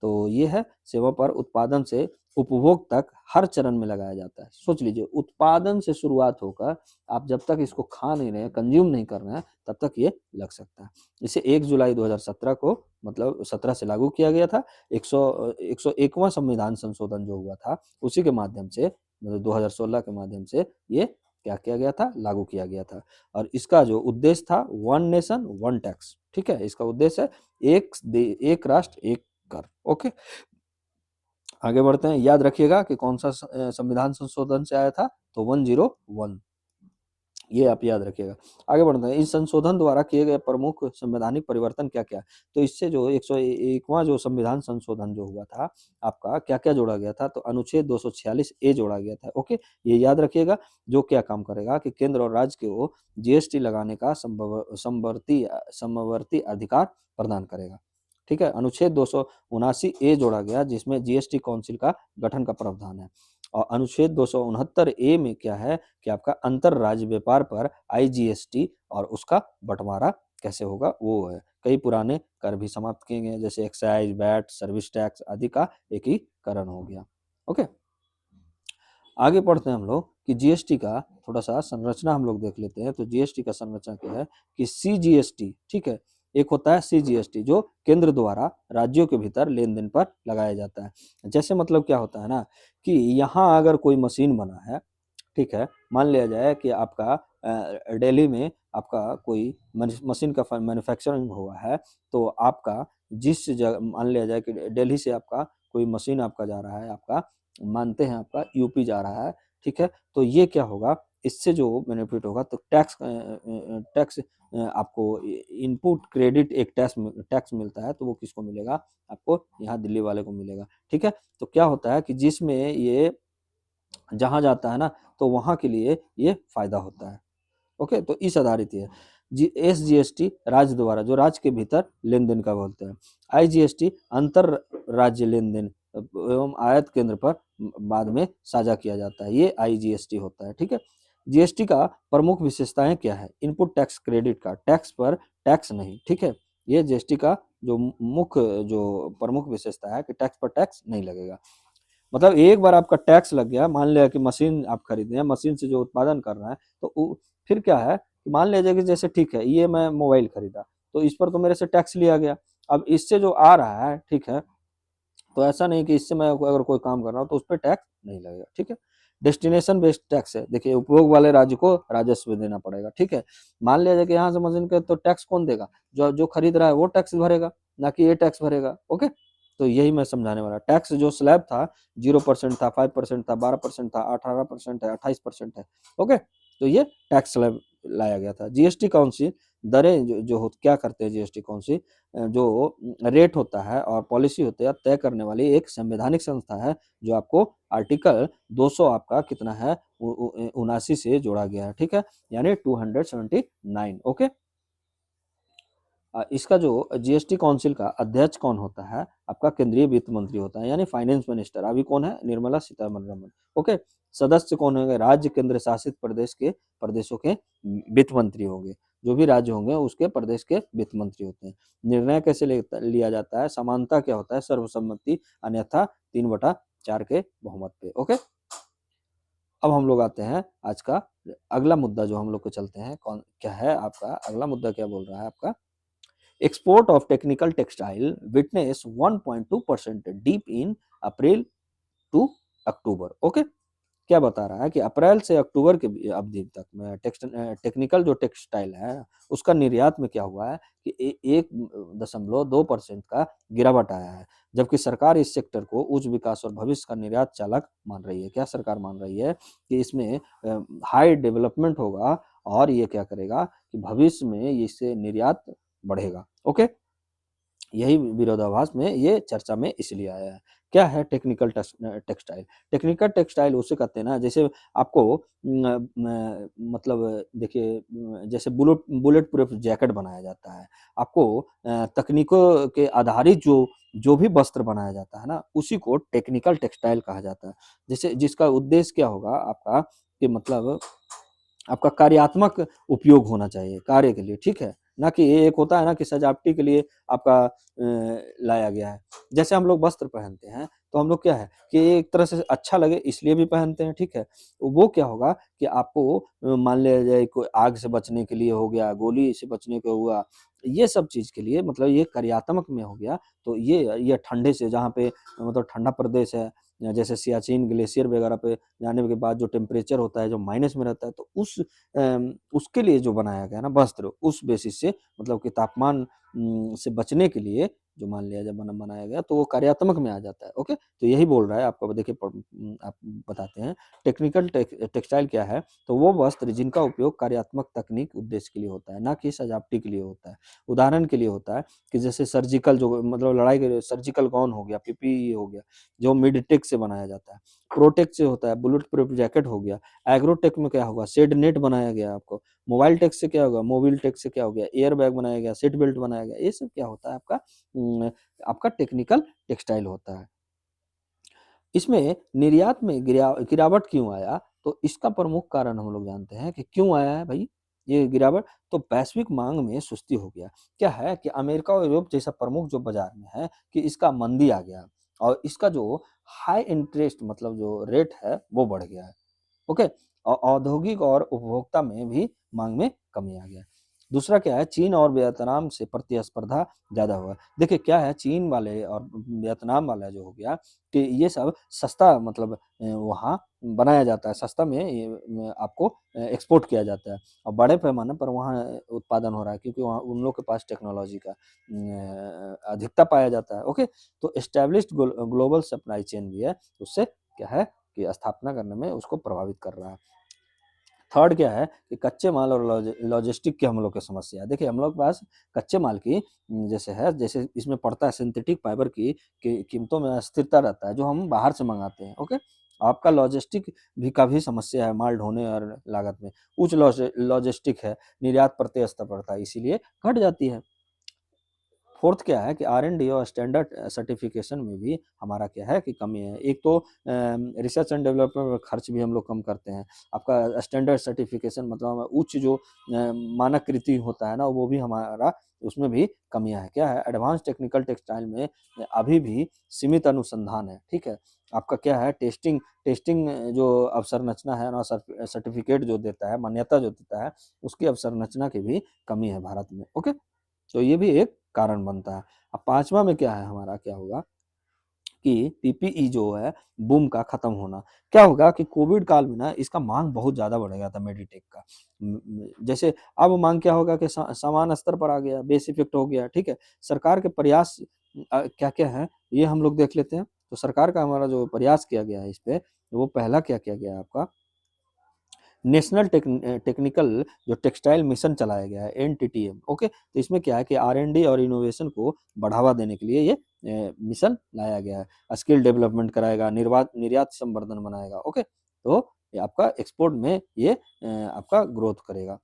तो ये है सेवा पर उत्पादन से उपभोग तक हर चरण में लगाया जाता है। सोच लीजिए उत्पादन से शुरुआत होकर आप जब तक इसको खा नहीं रहे हैं, कंज़्यूम नहीं कर रहे हैं, तब तक ये लग सकता है। इसे 1 जुलाई 2017 को मतलब 17 से लागू किया गया था। 101वां संविधान संशोधन जो हुआ था, उसी के माध्यम से मतलब 2016 के माध्यम से ये क्या किया गया था? लागू किया गया था। और इसका जो उद्देश्य था वन नेशन वन टैक्स, ठीक है? इसका उद्देश्य है एक राष्ट्र एक कर, ओके? आगे बढ़ते हैं, याद रखिएगा कि कौन-सा संविधान संशोधन से आया था, तो 101 ये आप याद रखिएगा। आगे बढ़ते हैं, इस संशोधन द्वारा किए गए प्रमुख संवैधानिक परिवर्तन क्या-क्या है? तो इससे जो 101वां जो संविधान संशोधन जो हुआ था, आपका क्या-क्या जोड़ा गया था? तो अनुच्छेद 246 ए जोड़ा गया था, ओके? ये याद रखिएगा, जो क्या काम करेगा कि केंद्र और राज्य को जीएसटी लगाने का समवर्ती अधिकार प्रदान करेगा। ठीक है। अनुच्छेद 279 ए जोड़ा गया जिसमें जीएसटी काउंसिल का गठन का प्रावधान है। और अनुच्छेद 269 ए में क्या है कि आपका अंतर राज्य व्यापार पर आईजीएसटी और उसका बंटवारा कैसे होगा वो है। कई पुराने कर भी समाप्त किए गए जैसे एक्साइज, वैट, सर्विस टैक्स आदि का एकीकरण हो गया। ओके, आगे पढ़ते हैं हम लोग कि जीएसटी का थोड़ा सा संरचना हम लोग देख लेते हैं। तो जीएसटी का संरचना क्या है कि सीजीएसटी, ठीक है, एक होता है सीजीएसटी जो केंद्र द्वारा राज्यों के भीतर लेन देन पर लगाया जाता है। जैसे मतलब क्या होता है ना कि यहाँ अगर कोई मशीन बना है, ठीक है, मान लिया जाए कि आपका दिल्ली में आपका कोई मशीन का मैन्युफैक्चरिंग हुआ है, तो आपका जिस जगह मान लिया जाए कि दिल्ली से आपका कोई मशीन आपका जा रहा है, आपका मानते हैं आपका यूपी जा रहा है, ठीक है, तो ये क्या होगा, इससे जो बेनिफिट होगा तो टैक्स आपको इनपुट क्रेडिट एक टैक्स मिलता है, तो वो किसको मिलेगा, आपको यहाँ दिल्ली वाले को मिलेगा। ठीक है, तो क्या होता है कि जिसमें ये जहाँ जाता है ना, तो वहाँ के लिए ये फायदा होता है। ओके, तो इस आधारित है एसजीएसटी राज्य द्वारा जो राज्य के भीतर लेन देन का बोलते हैं। आईजीएसटी अंतर राज्य लेन देन एवं आयात केंद्र पर बाद में साझा किया जाता है, ये आईजीएसटी होता है। ठीक है, जीएसटी का प्रमुख विशेषताएं क्या है, इनपुट टैक्स क्रेडिट का, टैक्स पर टैक्स नहीं। ठीक है, ये जीएसटी का जो मुख्य जो प्रमुख विशेषता है कि टैक्स पर टैक्स नहीं लगेगा। मतलब एक बार आपका टैक्स लग गया, मान लिया कि मशीन आप खरीदे हैं, मशीन से जो उत्पादन कर रहा है, तो फिर क्या है, मान लिया जाए कि जैसे ठीक है ये मैं मोबाइल खरीदा, तो इस पर तो मेरे से टैक्स लिया गया। अब इससे जो आ रहा है, ठीक है, तो ऐसा नहीं कि इससे मैं अगर कोई काम कर रहा हूँ तो उस पर टैक्स नहीं लगेगा। ठीक है, डेस्टिनेशन बेस्ड टैक्स है, देखिए उपभोग वाले राज्य को राजस्व देना पड़ेगा। ठीक है, मान लिया जाए कि यहाँ से मशीन का तो टैक्स कौन देगा, जो जो खरीद रहा है वो टैक्स भरेगा, ना कि ये टैक्स भरेगा। ओके, तो यही मैं समझाने वाला। टैक्स जो स्लैब था 0% था, 5% था, 12% था, 18% है, 28% है। ओके, तो ये टैक्स स्लैब लाया गया था। जीएसटी काउंसिल दरें जो क्या करते हैं, जीएसटी काउंसिल जो रेट होता है और पॉलिसी होते हैं तय करने वाली एक संवैधानिक संस्था है, जो आपको आर्टिकल 200 आपका कितना है 79 से जोड़ा गया है। ठीक है, यानी 279। ओके, इसका जो जीएसटी काउंसिल का अध्यक्ष कौन होता है, आपका केंद्रीय वित्त मंत्री होता है, यानी फाइनेंस मिनिस्टर। अभी कौन है, निर्मला सीतारमण। ओके, सदस्य कौन होंगे, राज्य केंद्र शासित प्रदेश के प्रदेशों के वित्त मंत्री होंगे, जो भी राज्य होंगे उसके प्रदेश के वित्त मंत्री होते हैं। निर्णय कैसे लिया जाता है, समानता क्या होता है, सर्वसम्मति, अन्यथा 3/4 के बहुमत पे। ओके, अब हम लोग आते हैं आज का अगला मुद्दा जो हम लोग को चलते हैं, कौन क्या है आपका अगला मुद्दा, क्या बोल रहा है आपका, export of technical textile witnessed 1.2% dip in April to October. Okay, क्या बता रहा है कि अप्रैल से अक्टूबर के अवधि तक में टेक्निकल जो टेक्सटाइल है उसका निर्यात में क्या हुआ है कि 1.2% का गिरावट आया है, जबकि सरकार इस सेक्टर को उच्च विकास और भविष्य का निर्यात चालक मान रही है। क्या सरकार मान रही है कि इसमें हाई डेवलपमेंट होगा और ये क्या करेगा कि भविष्य में इससे निर्यात बढ़ेगा। ओके, यही विरोधाभास में ये चर्चा में इसलिए आया है। क्या है टेक्निकल टेक्सटाइल, टेक्निकल टेक्सटाइल उसे कहते हैं ना, जैसे आपको मतलब देखिए जैसे बुलेट प्रूफ जैकेट बनाया जाता है, आपको तकनीकों के आधारित जो जो भी वस्त्र बनाया जाता है ना, उसी को टेक्निकल टेक्सटाइल कहा जाता है। जैसे जिसका उद्देश्य क्या होगा आपका कि मतलब आपका कार्यात्मक उपयोग होना चाहिए कार्य के लिए। ठीक है, ना कि ये एक होता है ना कि सजावटी के लिए आपका लाया गया है। जैसे हम लोग वस्त्र पहनते हैं तो हम लोग क्या है कि एक तरह से अच्छा लगे इसलिए भी पहनते हैं। ठीक है, वो क्या होगा कि आपको मान लिया जाए कोई आग से बचने के लिए हो गया, गोली से बचने को हुआ, ये सब चीज के लिए मतलब ये कार्यात्मक में हो गया। तो ये ठंडे से जहाँ पे मतलब ठंडा प्रदेश है, या जैसे सियाचिन ग्लेशियर वगैरह पे जाने के बाद जो टेम्परेचर होता है जो माइनस में रहता है, तो उसके लिए जो बनाया गया ना वस्त्र, उस बेसिस से मतलब कि तापमान से बचने के लिए जो मान लिया जब बनाया गया, तो वो कार्यात्मक में आ जाता है। ओके, तो यही बोल रहा है आपको। देखिए आप बताते हैं टेक्निकल टेक्सटाइल क्या है, तो वो वस्त्र जिनका उपयोग कार्यात्मक तकनीक उद्देश्य के लिए होता है, ना कि सजावटी के लिए होता है। उदाहरण के लिए होता है कि जैसे सर्जिकल जो मतलब लड़ाई के सर्जिकल गाउन हो गया, पीपीई हो गया, जो मिडटेक से बनाया जाता है। प्रोटेक से होता है बुलेट प्रूफ जैकेट हो गया। एग्रोटेक में क्या होगा, शेड नेट बनाया गया आपको। मोबाइल टेक से क्या होगा, मोबिल टेक से क्या हो गया, एयर बैग बनाया गया, सीट बेल्ट बनाया गया। ये सब क्या होता है आपका आपका टेक्निकल टेक्सटाइल होता है। इसमें निर्यात में गिरावट क्यों आया? तो इसका प्रमुख कारण हम लोग जानते हैं कि क्यों आया है भई ये गिरावट? तो वैश्विक माँग में सुस्ती हो गया। क्या है कि अमेरिका और यूरोप जैसा प्रमुख जो बाज़ार में है कि इसका मंदी आ गया और इसका जो हाई इंटरेस्ट मतलब जो रेट है वो बढ़ गया है। ओके? औद्योगिक और उपभोक्ता में भी माँग में कमी आ गया है। दूसरा क्या है चीन और वियतनाम से प्रतिस्पर्धा ज़्यादा हुआ। देखिए क्या है चीन वाले और वियतनाम वाला जो हो गया कि ये सब सस्ता मतलब वहाँ बनाया जाता है, सस्ता में ये आपको एक्सपोर्ट किया जाता है और बड़े पैमाने पर वहाँ उत्पादन हो रहा है क्योंकि वहाँ उन लोग के पास टेक्नोलॉजी का अधिकता पाया जाता है, ओके? तो एस्टैब्लिश्ड ग्लोबल सप्लाई चेन भी है, उससे क्या है कि स्थापना करने में उसको प्रभावित कर रहा है। थर्ड क्या है कि कच्चे माल और लॉजिस्टिक की हम लोग की समस्या है। देखिए हम लोग के पास कच्चे माल की जैसे है, जैसे इसमें पड़ता है सिंथेटिक फाइबर की कीमतों में अस्थिरता रहता है, जो हम बाहर से मंगाते हैं, ओके? आपका लॉजिस्टिक भी का भी समस्या है माल ढोने और लागत में। उच्च लॉजिस्टिक है, निर्यात प्रतिस्पर्धा इसीलिए घट जाती है। फोर्थ क्या है कि आर-एन-डी और स्टैंडर्ड सर्टिफिकेशन में भी हमारा क्या है कि कमी है। एक तो रिसर्च एंड डेवलपमेंट में खर्च भी हम लोग कम करते हैं। आपका स्टैंडर्ड सर्टिफिकेशन मतलब उच्च जो मानकीकृत होता है ना, वो भी हमारा उसमें भी कमियाँ हैं। क्या है एडवांस टेक्निकल टेक्सटाइल में अभी भी सीमित अनुसंधान है, ठीक है? आपका क्या है टेस्टिंग टेस्टिंग जो अवसंरचना है ना सर्टिफिकेट जो देता है, मान्यता जो देता है, उसकी अवसंरचना की भी कमी है भारत में, ओके? तो ये भी एक कारण बनता है। अब 5वां में क्या है हमारा क्या होगा कि पीपीई जो है बूम का खत्म होना। क्या होगा कि कोविड काल में ना इसका माँग बहुत ज़्यादा बढ़ गया था मेडिटेक का। जैसे अब माँग क्या होगा कि समान स्तर पर आ गया, बेस इफ़ेक्ट हो गया, ठीक है? सरकार के प्रयास क्या-क्या हैं ये हम लोग देख लेते हैं। तो सरकार का हमारा जो प्रयास किया गया है इस पे, वो पहला क्या किया गया है आपका नेशनल टेक्निकल जो टेक्सटाइल मिशन चलाया गया है एनटीटीएम, ओके? तो इसमें क्या है कि आर-एन-डी और इनोवेशन को बढ़ावा देने के लिए ये मिशन लाया गया है। स्किल डेवलपमेंट कराएगा, निर्यात संवर्धन बनाएगा, ओके? तो ये आपका एक्सपोर्ट में ये आपका ग्रोथ करेगा।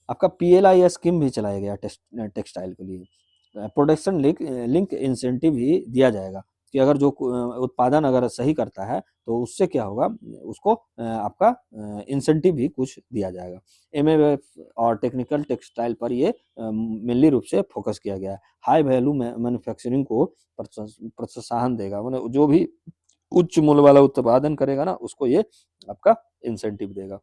आपका पीएलआई स्कीम भी चलाया गया टेक्सटाइल के लिए। प्रोडक्शन लिंक इंसेंटिव भी दिया जाएगा कि अगर जो उत्पादन अगर सही करता है तो उससे क्या होगा उसको आपका इंसेंटिव भी कुछ दिया जाएगा। एमएफएफ और टेक्निकल टेक्सटाइल पर ये मेनली रूप से फोकस किया गया है। हाई वैल्यू मैन्युफैक्चरिंग को प्रोत्साहन देगा, मतलब जो भी उच्च मूल्य वाला उत्पादन करेगा ना उसको ये आपका इंसेंटिव देगा।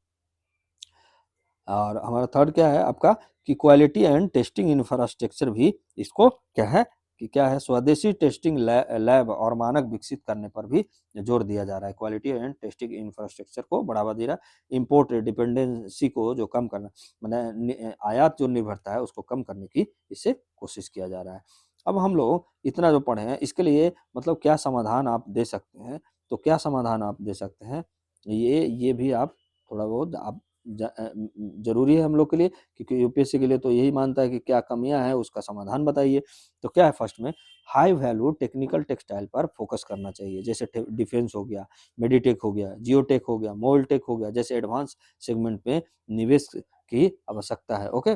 और हमारा थर्ड क्या है आपका कि क्वालिटी एंड टेस्टिंग इंफ्रास्ट्रक्चर भी इसको क्या है कि क्या है स्वदेशी टेस्टिंग लैब और मानक विकसित करने पर भी जोर दिया जा रहा है। क्वालिटी एंड टेस्टिंग इंफ्रास्ट्रक्चर को बढ़ावा दे रहा है। इम्पोर्ट डिपेंडेंसी को जो कम करना मैंने आयात जो निर्भरता है उसको कम करने की इससे कोशिश किया जा रहा है। अब हम लोग इतना जो पढ़े हैं इसके लिए मतलब क्या समाधान आप दे सकते हैं? तो क्या समाधान आप दे सकते हैं? ये भी आप थोड़ा बहुत आप ज़रूरी है हम लोग के लिए क्योंकि यूपीएससी के लिए तो यही मानता है कि क्या कमियाँ हैं उसका समाधान बताइए। तो क्या है फर्स्ट में हाई वैल्यू टेक्निकल टेक्सटाइल पर फोकस करना चाहिए जैसे डिफेंस हो गया, मेडिटेक हो गया, जियोटेक हो गया, मोलटेक हो गया जैसे एडवांस सेगमेंट में निवेश की आवश्यकता है। ओके,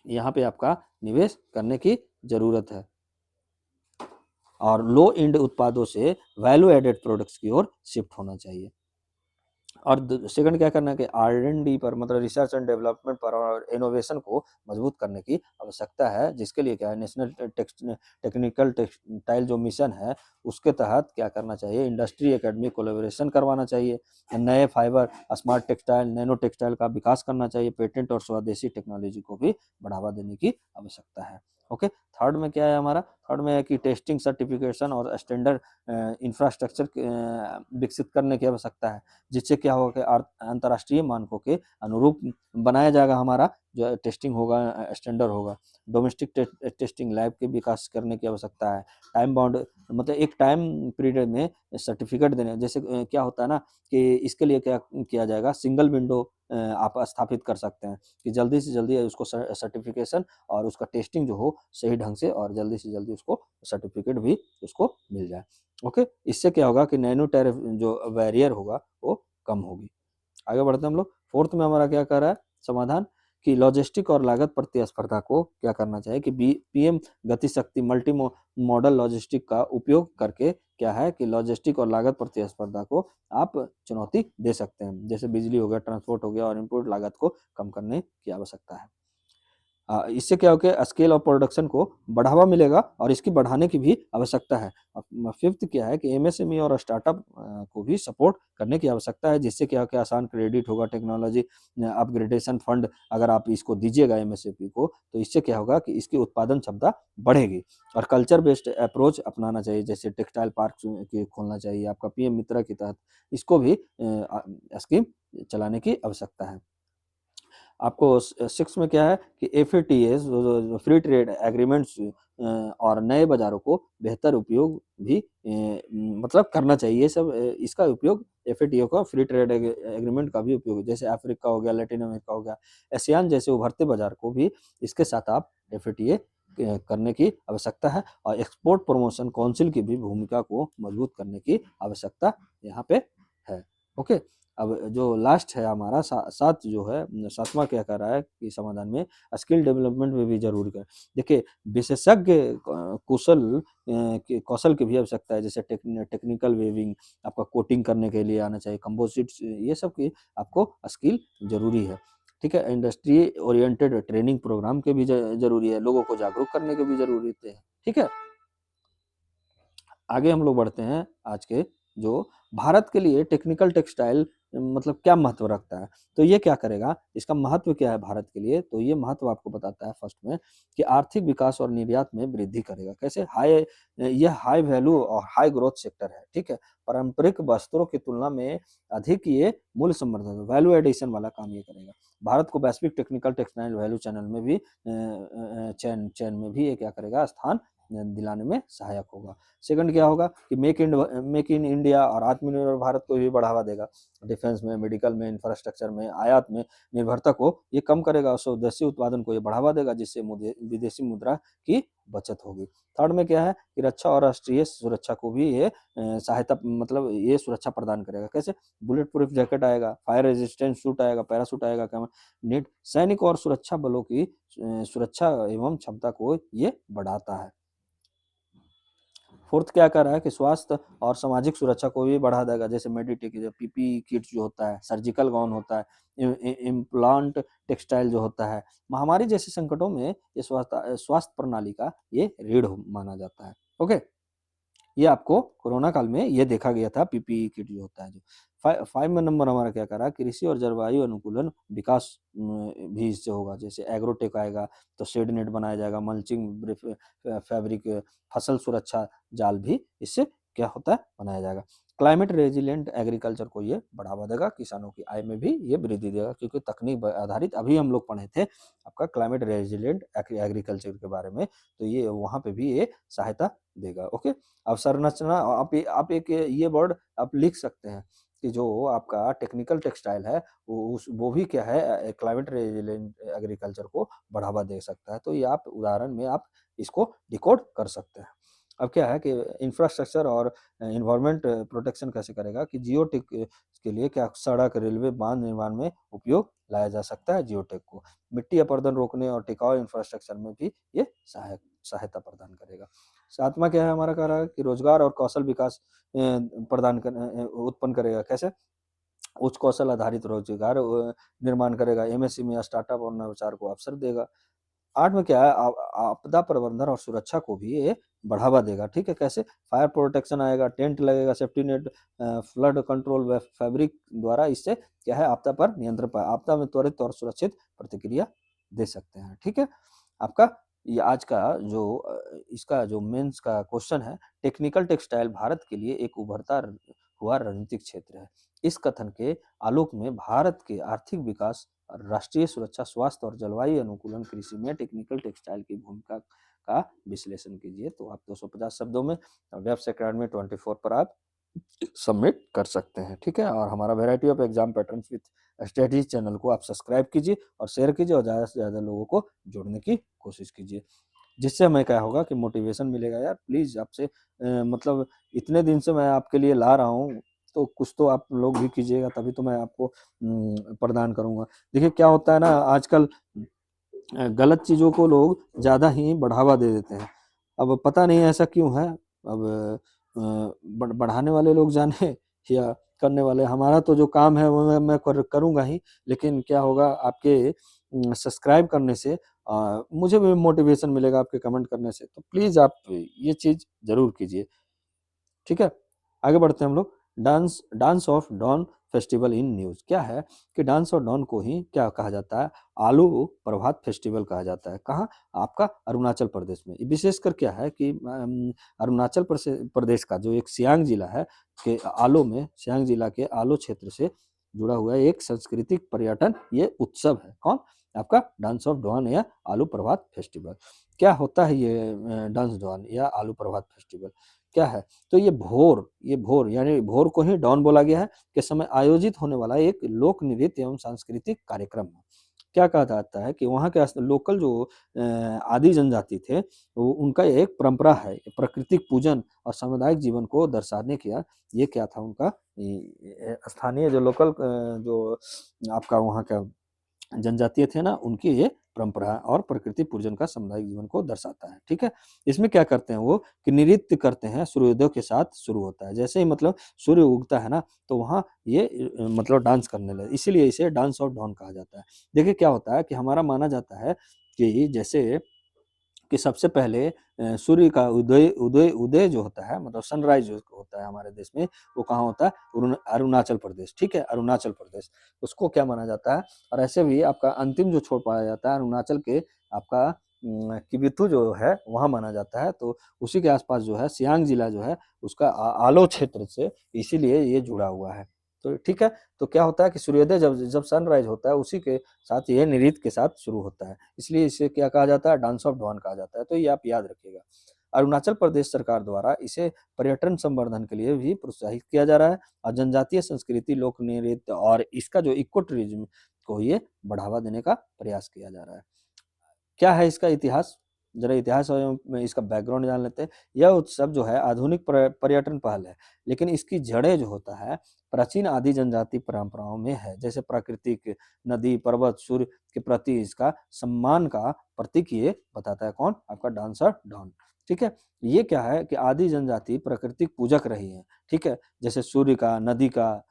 यहाँ पे आपका निवेश करने की ज़रूरत है और लो एंड उत्पादों से वैल्यू एडेड प्रोडक्ट्स की ओर शिफ्ट होना चाहिए। और सेकंड क्या करना है कि आर-एन-डी पर मतलब रिसर्च एंड डेवलपमेंट पर और इनोवेशन को मजबूत करने की आवश्यकता है जिसके लिए क्या है नेशनल टेक्निकल टेक्सटाइल जो मिशन है उसके तहत क्या करना चाहिए इंडस्ट्री एकेडमी कोलैबोरेशन करवाना चाहिए। नए fibre smart textile nano textile का विकास करना चाहिए। पेटेंट और स्वदेशी टेक्नोलॉजी को भी बढ़ावा देने की आवश्यकता है। ओके, थर्ड में क्या है हमारा थर्ड में है कि टेस्टिंग सर्टिफिकेशन और स्टैंडर्ड इंफ्रास्ट्रक्चर विकसित करने की आवश्यकता है जिससे क्या होगा कि अंतर्राष्ट्रीय मानकों के अनुरूप बनाया जाएगा हमारा जो टेस्टिंग होगा स्टैंडर्ड होगा। डोमेस्टिक टेस्टिंग लैब के विकास करने की आवश्यकता है। टाइम बाउंड मतलब एक टाइम पीरियड में सर्टिफिकेट देने जैसे क्या होता है ना कि इसके लिए क्या किया जाएगा सिंगल विंडो आप स्थापित कर सकते हैं कि जल्दी से जल्दी उसको सर्टिफिकेशन और उसका टेस्टिंग जो हो सही ढंग से और जल्दी से जल्दी उसको सर्टिफिकेट भी उसको मिल जाए। ओके, इससे क्या होगा कि नैनो टैरिफ जो बैरियर होगा वो कम होगी। आगे बढ़ते हैं हम लोग। फोर्थ में हमारा क्या कह रहा है समाधान कि लॉजिस्टिक और लागत प्रतिस्पर्धा को क्या करना चाहिए कि पीएम गति शक्ति मल्टी मॉडल लॉजिस्टिक का उपयोग करके क्या है कि लॉजिस्टिक और लागत प्रतिस्पर्धा को आप चुनौती दे सकते हैं। जैसे बिजली हो गया, ट्रांसपोर्ट हो गया और इनपुट लागत को कम करने की आवश्यकता है। इससे क्या हो गया, स्केल ऑफ प्रोडक्शन को बढ़ावा मिलेगा और इसकी बढ़ाने की भी आवश्यकता है। फिफ्थ क्या है कि एमएसएमई और स्टार्टअप को भी सपोर्ट करने की आवश्यकता है, जिससे क्या हो कि आसान क्रेडिट होगा, टेक्नोलॉजी अपग्रेडेशन फंड अगर आप इसको दीजिएगा एमएसएमई को, तो इससे क्या होगा कि इसकी उत्पादन क्षमता बढ़ेगी। और कल्चर बेस्ड अप्रोच अपनाना चाहिए, जैसे टेक्सटाइल पार्क खोलना चाहिए आपका पीएम मित्रा के तहत, इसको भी स्कीम चलाने की आवश्यकता है। आपको सिक्स में क्या है कि एफएटीएस फ्री ट्रेड एग्रीमेंट्स और नए बाजारों को बेहतर उपयोग भी मतलब करना चाहिए। ये सब इसका उपयोग एफएटीओ का फ्री ट्रेड एग्रीमेंट का भी उपयोग, जैसे अफ्रीका हो गया, लैटिन अमेरिका हो गया, एशियान जैसे उभरते बाजार को भी इसके साथ आप एफएटीए करने की आवश्यकता है। और एक्सपोर्ट प्रमोशन काउंसिल की भी भूमिका को मजबूत करने की आवश्यकता यहाँ पे है। ओके, अब जो लास्ट है हमारा सात जो है, सातवां क्या कर रहा है कि समाधान में स्किल डेवलपमेंट में भी जरूरी कर। देखिए, विशेषज्ञ कौशल की भी आवश्यकता है, जैसे टेक्निकल वेविंग, आपका कोटिंग करने के लिए आना चाहिए, कंपोजिट्स, ये सब की आपको स्किल जरूरी है। ठीक है, इंडस्ट्री ओरिएंटेड ट्रेनिंग प्रोग्राम के भी जरूरी है, लोगों को जागरूक करने की भी जरूरत है। ठीक है, आगे हम लोग बढ़ते हैं। आज के जो भारत के लिए टेक्निकल टेक्सटाइल मतलब क्या महत्व रखता है, तो ये क्या करेगा, इसका महत्व क्या है भारत के लिए, तो ये महत्व आपको बताता है फर्स्ट में कि आर्थिक विकास और निर्यात में वृद्धि करेगा। कैसे? यह हाई वैल्यू और हाई ग्रोथ सेक्टर है। ठीक है, पारंपरिक वस्त्रों की तुलना में अधिक ये मूल्य संवर्धन वैल्यू एडिशन वाला काम ये करेगा। भारत को वैश्विक टेक्निकल टेक्सटाइल वैल्यू चैनल में भी चैन चैन में भी ये क्या करेगा, स्थान दिलाने में सहायक होगा। सेकंड क्या होगा कि मेक इन इंडिया और आत्मनिर्भर भारत को भी बढ़ावा देगा। डिफेंस में, मेडिकल में, इंफ्रास्ट्रक्चर में, आयात में निर्भरता को ये कम करेगा और स्वदेशी उत्पादन को ये बढ़ावा देगा, जिससे विदेशी मुद्रा की बचत होगी। थर्ड में क्या है कि रक्षा और राष्ट्रीय सुरक्षा को भी ये सहायता मतलब ये सुरक्षा प्रदान करेगा। कैसे? बुलेट प्रूफ जैकेट आएगा, फायर रेजिस्टेंट सूट आएगा, पैरासूट आएगा, क्या नेट सैनिक और सुरक्षा बलों की सुरक्षा एवं क्षमता को ये बढ़ाता है। फोर्थ क्या कर रहा है कि स्वास्थ्य और सामाजिक सुरक्षा को भी बढ़ा देगा, जैसे मेडिटेक जो पीपी किट जो होता है, सर्जिकल गाउन होता है, इम्प्लांट टेक्सटाइल जो होता है, महामारी जैसे संकटों में ये स्वास्थ्य प्रणाली का ये रीढ़ माना जाता है। ओके, ये आपको कोरोना काल में ये देखा गया था, पीपीई किट जो होता है जो। फाइव में नंबर हमारा क्या करा, कृषि और जलवायु अनुकूलन विकास भी इससे होगा, जैसे एग्रोटेक आएगा तो शेड नेट बनाया जाएगा, मल्चिंग फैब्रिक, फसल सुरक्षा जाल भी इससे क्या होता है, बनाया जाएगा। क्लाइमेट रेजिलेंट एग्रीकल्चर को ये बढ़ावा देगा, किसानों की आय में भी ये वृद्धि देगा, क्योंकि तकनीक आधारित अभी हम लोग पढ़े थे आपका क्लाइमेट रेजिलेंट एग्रीकल्चर के बारे में, तो ये वहाँ पे भी ये सहायता देगा। ओके, अवसंरचना आप एक ये वर्ड आप लिख सकते हैं कि जो आपका टेक्निकल टेक्सटाइल है वो भी क्या है, क्लाइमेट रेजिलेंट एग्रीकल्चर को बढ़ावा दे सकता है। तो ये आप उदाहरण में आप इसको डिकोड कर सकते हैं। अब क्या है कि इंफ्रास्ट्रक्चर और इन्वायरमेंट प्रोटेक्शन कैसे करेगा कि जियोटेक के लिए क्या सड़क, रेलवे, बांध निर्माण में उपयोग लाया जा सकता है जियोटेक को। मिट्टी अपरदन रोकने और टिकाऊ इंफ्रास्ट्रक्चर में भी ये सहायता प्रदान करेगा। सातवां क्या है हमारा, कह रहा है कि रोजगार और कौशल विकास उत्पन्न करेगा। कैसे? उच्च कौशल आधारित रोजगार निर्माण करेगा, एमएसएमई स्टार्टअप और नवाचार को अवसर देगा। आठ में क्या है, आपदा प्रबंधन और सुरक्षा को भी ये बढ़ावा देगा। ठीक है, कैसे? फायर प्रोटेक्शन आएगा, टेंट लगेगा, सेफ्टी नेट, फ्लड कंट्रोल व फैब्रिक द्वारा इससे क्या है, आपदा पर नियंत्रण पाए, आपदा में त्वरित और सुरक्षित प्रतिक्रिया दे सकते हैं। ठीक है, आपका ये आज का जो इसका जो मेंस का क्वेश्चन है, टेक्निकल टेक्सटाइल भारत के लिए एक उभरता हुआ रणनीतिक क्षेत्र है। इस कथन के आलोक में भारत के आर्थिक विकास, राष्ट्रीय सुरक्षा, स्वास्थ्य और जलवायु अनुकूलन, कृषि में टेक्निकल टेक्सटाइल की भूमिका का विश्लेषण कीजिए। तो आप 250 शब्दों में वेब्स अकेडमी 24 पर आप सबमिट कर सकते हैं। ठीक है, और हमारा variety of exam patterns with studies channel को आप सब्सक्राइब कीजिए और शेयर कीजिए और ज़्यादा से ज़्यादा लोगों को जोड़ने की कोशिश कीजिए, जिससे हमें क्या होगा कि मोटिवेशन मिलेगा। यार प्लीज़ आपसे मतलब इतने दिन से मैं आपके लिए ला रहा हूँ तो कुछ तो आप लोग भी कीजिएगा, तभी तो मैं आपको प्रदान करूँगा। देखिए क्या होता है ना, आजकल गलत चीज़ों को लोग ज़्यादा ही बढ़ावा दे देते हैं। अब पता नहीं ऐसा क्यों है? अब बढ़ाने वाले लोग जाने या करने वाले, हमारा तो जो काम है वो मैं करूँगा ही, लेकिन क्या होगा आपके सब्सक्राइब करने से मुझे भी मोटिवेशन मिलेगा आपके कमेंट करने से। तो प्लीज़ आप ये चीज़ ज़रूर कीजिए। ठीक है? आगे बढ़ते हैं हम लोग। Dance dance of dawn festival in news क्या है कि डांस ऑफ डॉन को ही क्या कहा जाता है? आलू प्रभात फेस्टिवल कहा जाता है। कहाँ? आपका अरुणाचल प्रदेश में। विशेषकर क्या है कि अरुणाचल प्रदेश का जो एक सियांग जिला है के आलो में, सियांग जिला के आलो क्षेत्र से जुड़ा हुआ एक सांस्कृतिक पर्यटन ये उत्सव है। कौन? आपका डांस ऑफ डॉन या आलू प्रभात फेस्टिवल। क्या होता है ये डांस डॉन या आलू प्रभात फेस्टिवल? क्या है? तो ये भोर यानी भोर को ही डॉन बोला गया है के समय आयोजित होने वाला एक लोक नृत्य एवं सांस्कृतिक कार्यक्रम है। क्या कहा जाता है कि वहाँ के लोकल जो आदि जनजाति थे, वो उनका एक परंपरा है, प्राकृतिक पूजन और सामुदायिक जीवन को दर्शाने का ये क्या था उनका स्थानीय जो लोकल जो आपका वहाँ का जनजातीय थे ना, उनकी ये परंपरा और प्रकृति पूजन का सामुदायिक जीवन को दर्शाता है। ठीक है? इसमें क्या करते हैं वो कि नृत्य करते हैं, सूर्योदय के साथ शुरू होता है। जैसे ही मतलब सूर्य उगता है ना, तो वहाँ ये मतलब डांस करने लगे, इसीलिए इसे डांस ऑफ डॉन कहा जाता है। देखिए क्या होता है कि हमारा माना जाता है कि जैसे कि सबसे पहले सूर्य का उदय उदय उदय जो होता है, मतलब सनराइज जो होता है हमारे देश में, वो कहाँ होता है? अरुणाचल प्रदेश। ठीक है? अरुणाचल प्रदेश, उसको क्या माना जाता है? और ऐसे भी आपका अंतिम जो छोर पाया जाता है अरुणाचल के, आपका किबिथु जो है वहाँ माना जाता है। तो उसी के आसपास जो है सियांग जिला जो है उसका आलो क्षेत्र से, इसीलिए ये जुड़ा हुआ है। तो ठीक है, तो क्या होता है कि सूर्योदय जब जब सनराइज होता है, उसी के साथ ये नृत्य के साथ शुरू होता है, इसलिए इसे क्या कहा जाता है? डांस ऑफ डॉन कहा जाता है। तो ये आप याद रखिएगा। अरुणाचल प्रदेश सरकार द्वारा इसे पर्यटन संवर्धन के लिए भी प्रोत्साहित किया जा रहा है और जनजातीय संस्कृति, लोक नृत्य और इसका जो इको टूरिज्म को ये बढ़ावा देने का प्रयास किया जा रहा है। क्या है इसका इतिहास? ज़रा इतिहास और में इसका बैकग्राउंड जान लेते हैं। यह उत्सव जो है आधुनिक पर्यटन पहल है, लेकिन इसकी जड़ें जो होता है प्राचीन आदि जनजाति परंपराओं में है। जैसे प्राकृतिक नदी, पर्वत, सूर्य के प्रति इसका सम्मान का प्रतीक ये बताता है। कौन? आपका डांसर डॉन। ठीक है? ये क्या है कि आदि जनजाति प्राकृतिक पूजक रही है। ठीक है? जैसे सूर्य का, नदी का,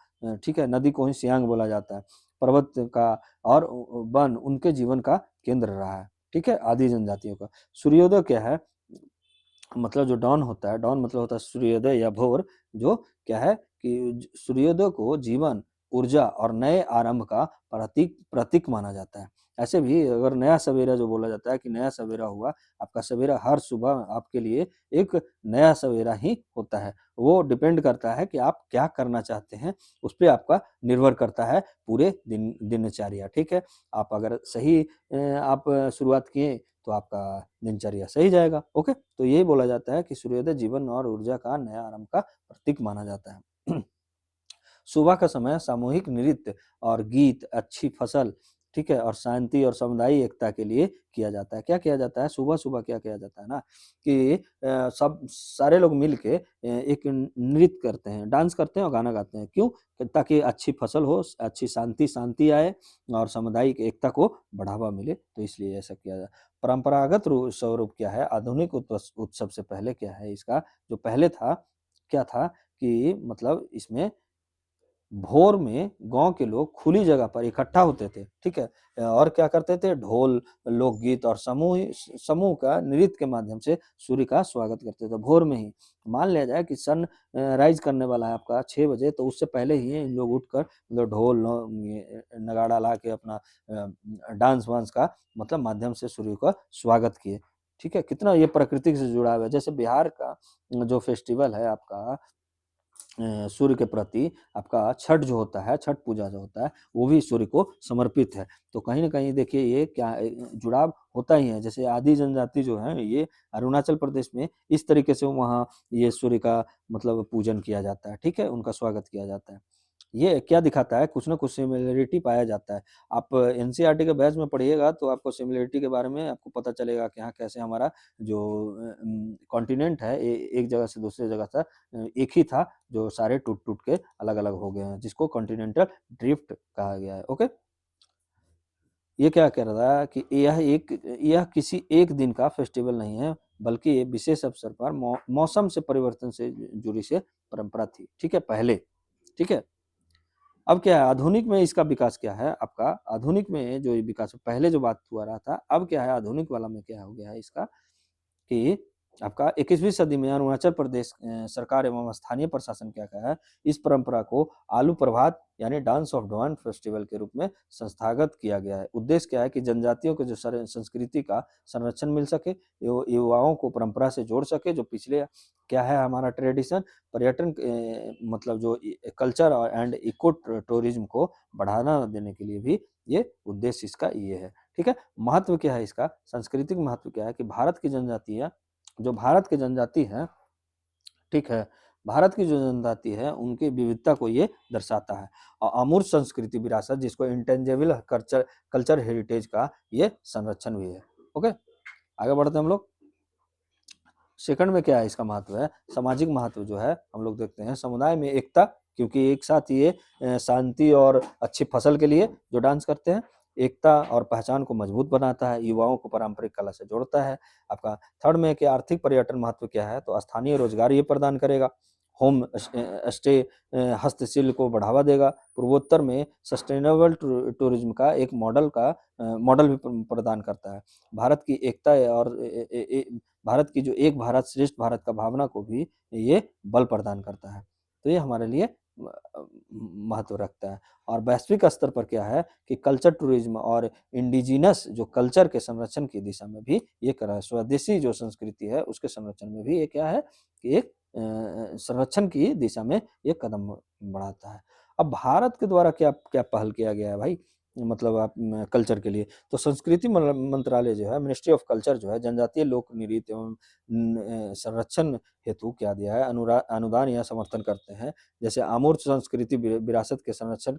ठीक है? नदी को ही सियांग बोला जाता है। पर्वत का और वन उनके जीवन का केंद्र रहा है। ठीक है? आदि जनजातियों का। सूर्योदय क्या है? मतलब जो डॉन होता है, डॉन मतलब होता है सूर्योदय या भोर, जो क्या है कि सूर्योदय को जीवन, ऊर्जा और नए आरंभ का प्रतीक प्रतीक माना जाता है। ऐसे भी अगर नया सवेरा जो बोला जाता है कि नया सवेरा हुआ, आपका सवेरा हर सुबह आपके लिए एक नया सवेरा ही होता है। वो डिपेंड करता है कि आप क्या करना चाहते हैं, उस पे आपका निर्भर करता है पूरे दिनचर्या। ठीक है? आप अगर सही आप शुरुआत किए तो आपका दिनचर्या सही जाएगा। ओके? तो यही बोला जाता है कि सूर्योदय जीवन और ऊर्जा का नया आरंभ का प्रतीक माना जाता है। सुबह का समय सामूहिक नृत्य और गीत, अच्छी फसल, ठीक है? और शांति और समुदायी एकता के लिए किया जाता है। क्या किया जाता है? सुबह-सुबह क्या किया जाता है ना कि सब सारे लोग मिल के एक नृत्य करते हैं, डांस करते हैं और गाना गाते हैं। क्यों? ताकि अच्छी फसल हो, अच्छी शांति शांति आए और सामुदायिक एकता को बढ़ावा मिले, तो इसलिए ऐसा किया जाता है। परंपरागत स्वरूप क्या है? आधुनिक उत्सव से पहले क्या है इसका? जो पहले था, क्या था कि मतलब इसमें भोर में गाँव के लोग खुली जगह पर इकट्ठा होते थे, ठीक है? और क्या करते थे? ढोल, लोकगीत और समूह का नृत्य के माध्यम से सूर्य का स्वागत करते थे, भोर में ही। मान लिया जाए कि राइज़ करने वाला है आपका 6 बजे, तो उससे पहले ही इन लोग उठकर मतलब ढोल ये नगाड़ा ला के अपना डांस-वांस का मतलब माध्यम से सूर्य का स्वागत किए, ठीक है? कितना ये प्रकृति से जुड़ा हुआ है। जैसे बिहार का जो फेस्टिवल है आपका सूर्य के प्रति, आपका छठ जो होता है, छठ पूजा जो होता है, वो भी सूर्य को समर्पित है। तो कहीं न कहीं देखिए ये क्या जुड़ाव होता ही है। जैसे आदि जनजाति जो है ये अरुणाचल प्रदेश में इस तरीके से वहाँ ये सूर्य का मतलब पूजन किया जाता है, ठीक है? उनका स्वागत किया जाता है। ये क्या दिखाता है, कुछ ना कुछ सिमिलरिटी पाया जाता है। आप एनसीईआरटी के बैच में पढ़िएगा तो आपको सिमिलरिटी के बारे में आपको पता चलेगा कि हाँ, कैसे हमारा जो कॉन्टिनेंट है एक जगह से दूसरी जगह था, एक ही था, जो सारे टूट-टूट के अलग-अलग हो गए हैं, जिसको कॉन्टिनेंटल ड्रिफ्ट कहा गया है। ओके? ये क्या कह रहा है कि यह किसी एक दिन का फेस्टिवल नहीं है, बल्कि ये विशेष अवसर पर मौसम से परिवर्तन से जुड़ी से परंपरा थी। ठीक है? पहले, ठीक है? अब क्या है, आधुनिक में इसका विकास क्या है आपका, आधुनिक में जो ये विकास पहले जो बात हुआ रहा था, अब क्या है आधुनिक वाला में क्या हो गया है इसका कि आपका 21वीं सदी में अरुणाचल प्रदेश सरकार एवं स्थानीय प्रशासन क्या कहा है, इस परंपरा को आलू प्रभात यानी डांस ऑफ डॉन फेस्टिवल के रूप में संस्थागत किया गया है। उद्देश्य क्या है कि जनजातियों के जो संस्कृति का संरक्षण मिल सके, युवाओं को परंपरा से जोड़ सके, जो पिछले क्या है हमारा ट्रेडिशन, पर्यटन मतलब जो कल्चर और एंड इको टूरिज्म को बढ़ावा देने के लिए भी ये उद्देश्य इसका ये है। ठीक है? महत्व क्या है इसका, सांस्कृतिक महत्व क्या है कि भारत की जनजातियाँ जो भारत की जनजाति है, ठीक है, भारत की जो जनजाति है उनकी विविधता को ये दर्शाता है और अमूर्त संस्कृति विरासत जिसको इंटेंजिबल कल्चर कल्चर हेरिटेज का ये संरक्षण भी है। ओके, आगे बढ़ते हैं हम लोग। सेकंड में क्या है इसका महत्व है, सामाजिक महत्व जो है हम लोग देखते हैं समुदाय में एकता, क्योंकि एक साथ ये शांति और अच्छी फसल के लिए जो डांस करते हैं, एकता और पहचान को मजबूत बनाता है, युवाओं को पारंपरिक कला से जोड़ता है। आपका थर्ड में कि आर्थिक पर्यटन महत्व क्या है, तो स्थानीय रोजगार ये प्रदान करेगा, होम स्टे हस्तशिल्प को बढ़ावा देगा, पूर्वोत्तर में सस्टेनेबल टूरिज्म का एक मॉडल भी प्रदान करता है। भारत की एकता और भारत की जो एक भारत श्रेष्ठ भारत का भावना को भी ये बल प्रदान करता है। तो ये हमारे लिए महत्व रखता है। और वैश्विक स्तर पर क्या है कि कल्चर टूरिज्म और इंडिजिनस जो कल्चर के संरक्षण की दिशा में भी ये कर रहा है। स्वदेशी जो संस्कृति है उसके संरक्षण में भी ये क्या है कि एक संरक्षण की दिशा में ये कदम बढ़ाता है। अब भारत के द्वारा क्या क्या पहल किया गया है भाई, मतलब आप कल्चर के लिए, तो संस्कृति मंत्रालय जो है, मिनिस्ट्री ऑफ कल्चर जो है, जनजातीय लोक नृत्य एवं संरक्षण हेतु क्या दिया है, अनुदान या समर्थन करते हैं। जैसे अमूर्त संस्कृति विरासत के संरक्षण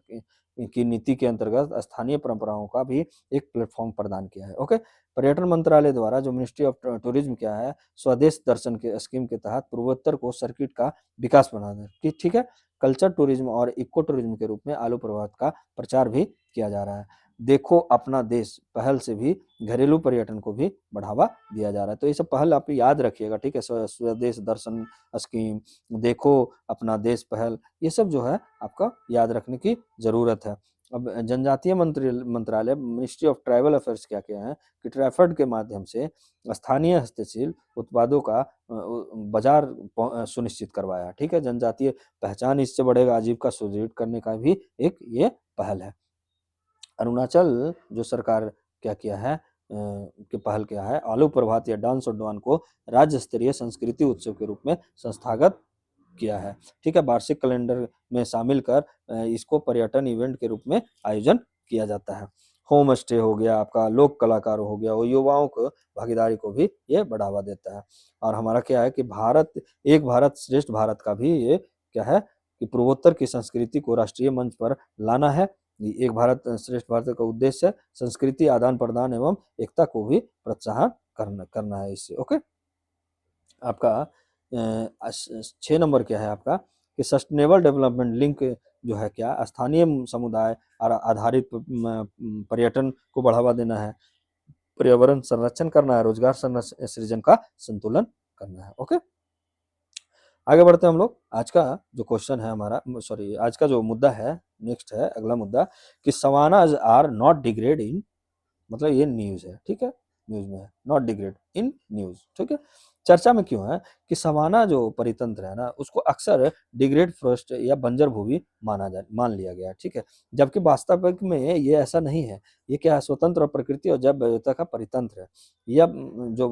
की नीति के अंतर्गत स्थानीय परंपराओं का भी एक प्लेटफॉर्म प्रदान किया है। ओके, पर्यटन मंत्रालय द्वारा जो मिनिस्ट्री ऑफ टूरिज्म क्या है, स्वदेश दर्शन के स्कीम के तहत पूर्वोत्तर को सर्किट का विकास बनाना है। ठीक है, कल्चर टूरिज्म और इको टूरिज्म के रूप में आलू प्रभात का प्रचार भी किया जा रहा है। देखो अपना देश पहल से भी घरेलू पर्यटन को भी बढ़ावा दिया जा रहा है। तो ये सब पहल आप याद रखिएगा, ठीक है? स्वदेश दर्शन स्कीम, देखो अपना देश पहल, ये सब जो है आपका याद रखने की जरूरत है। अब जनजातीय मंत्रालय मिनिस्ट्री ऑफ ट्राइबल अफेयर्स क्या क्या है कि ट्रैफर्ड के माध्यम से स्थानीय हस्तशिल्प उत्पादों का बाजार सुनिश्चित करवाया। ठीक है, जनजातीय पहचान इससे बढ़ेगा, आजीविका सुदृढ़ करने का भी एक ये पहल है। अरुणाचल जो सरकार क्या किया है कि पहल किया है, आलू प्रभात या डांस ऑफ डॉन को राज्य स्तरीय संस्कृति उत्सव के रूप में संस्थागत किया है। ठीक है, वार्षिक कैलेंडर में शामिल कर इसको पर्यटन इवेंट के रूप में आयोजन किया जाता है। होम स्टे हो गया आपका, लोक कलाकार हो गया, वो युवाओं को भागीदारी को भी ये बढ़ावा देता है। और हमारा क्या है कि एक भारत श्रेष्ठ भारत का भी ये क्या है कि पूर्वोत्तर की संस्कृति को राष्ट्रीय मंच पर लाना है। एक भारत श्रेष्ठ भारत का उद्देश्य है संस्कृति आदान प्रदान एवं एकता को भी प्रोत्साहन करना है इससे। ओके, आपका 6 नंबर क्या है आपका कि सस्टेनेबल डेवलपमेंट लिंक जो है क्या, स्थानीय समुदाय और आधारित पर्यटन को बढ़ावा देना है, पर्यावरण संरक्षण करना है, रोजगार सृजन का संतुलन करना है। ओके, आगे बढ़ते हैं हम लोग। आज का जो क्वेश्चन है हमारा, सॉरी, आज का जो मुद्दा है, नेक्स्ट है अगला मुद्दा कि सवानाज आर नॉट डिग्रेड इन, मतलब ये न्यूज है, ठीक है, न्यूज में है, नॉट डिग्रेड इन न्यूज। ठीक है, चर्चा में क्यों है कि सवाना जो परितंत्र है ना उसको अक्सर डिग्रेड फॉरेस्ट या बंजर भूमि मान लिया गया है। ठीक है, जबकि वास्तविक में ये ऐसा नहीं है। ये क्या है, स्वतंत्र और प्रकृति और जैव विविधता का परितंत्र है। यह जो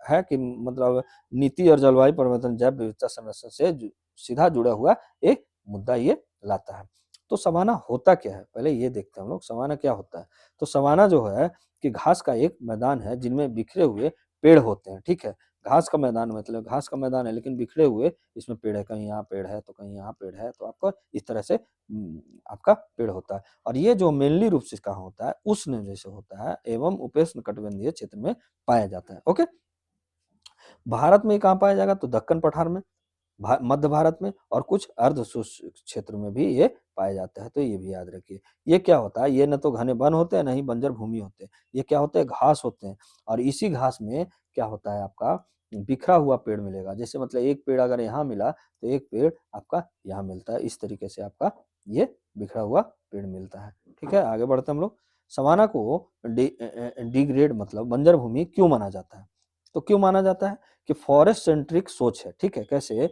है कि मतलब नीति और जलवायु परिवर्तन जैव विविधता संरक्षण से सीधा जुड़ा हुआ एक मुद्दा ये लाता है। तो सवाना होता क्या है, पहले ये देखते हैं हम लोग, सवाना क्या होता है। तो सवाना जो है कि घास का एक मैदान है जिनमें बिखरे हुए पेड़ होते हैं। ठीक है, घास का मैदान मतलब घास का मैदान है लेकिन बिखरे हुए इसमें पेड़ है, कहीं यहाँ पेड़ है तो कहीं यहाँ पेड़ है, तो आपको इस तरह से आपका पेड़ होता है। और ये जो मेनली रूप से कहाँ होता है, उष्ण जैसे होता है एवं उपोष्ण कटिबंधीय क्षेत्र में पाया जाता है। ओके, भारत में कहाँ पाया जाएगा, तो दक्कन पठार में, मध्य भारत में और कुछ अर्ध शुष्क क्षेत्र में भी ये पाया जाता है, तो ये भी याद रखिए। ये क्या होता है, ये न तो घने वन होते हैं न ही बंजर भूमि होते हैं, ये क्या होते हैं, घास होते हैं। और इसी घास में क्या होता है, आपका बिखरा हुआ पेड़ मिलेगा। जैसे मतलब एक पेड़ अगर यहाँ मिला तो एक पेड़ आपका यहाँ मिलता है, इस तरीके से आपका ये बिखरा हुआ पेड़ मिलता है। ठीक है, आगे बढ़ते हम लोग। सवाना को डिग्रेड मतलब बंजर भूमि क्यों माना जाता है, तो क्यों माना जाता है कि फॉरेस्ट सेंट्रिक सोच है। ठीक है, कैसे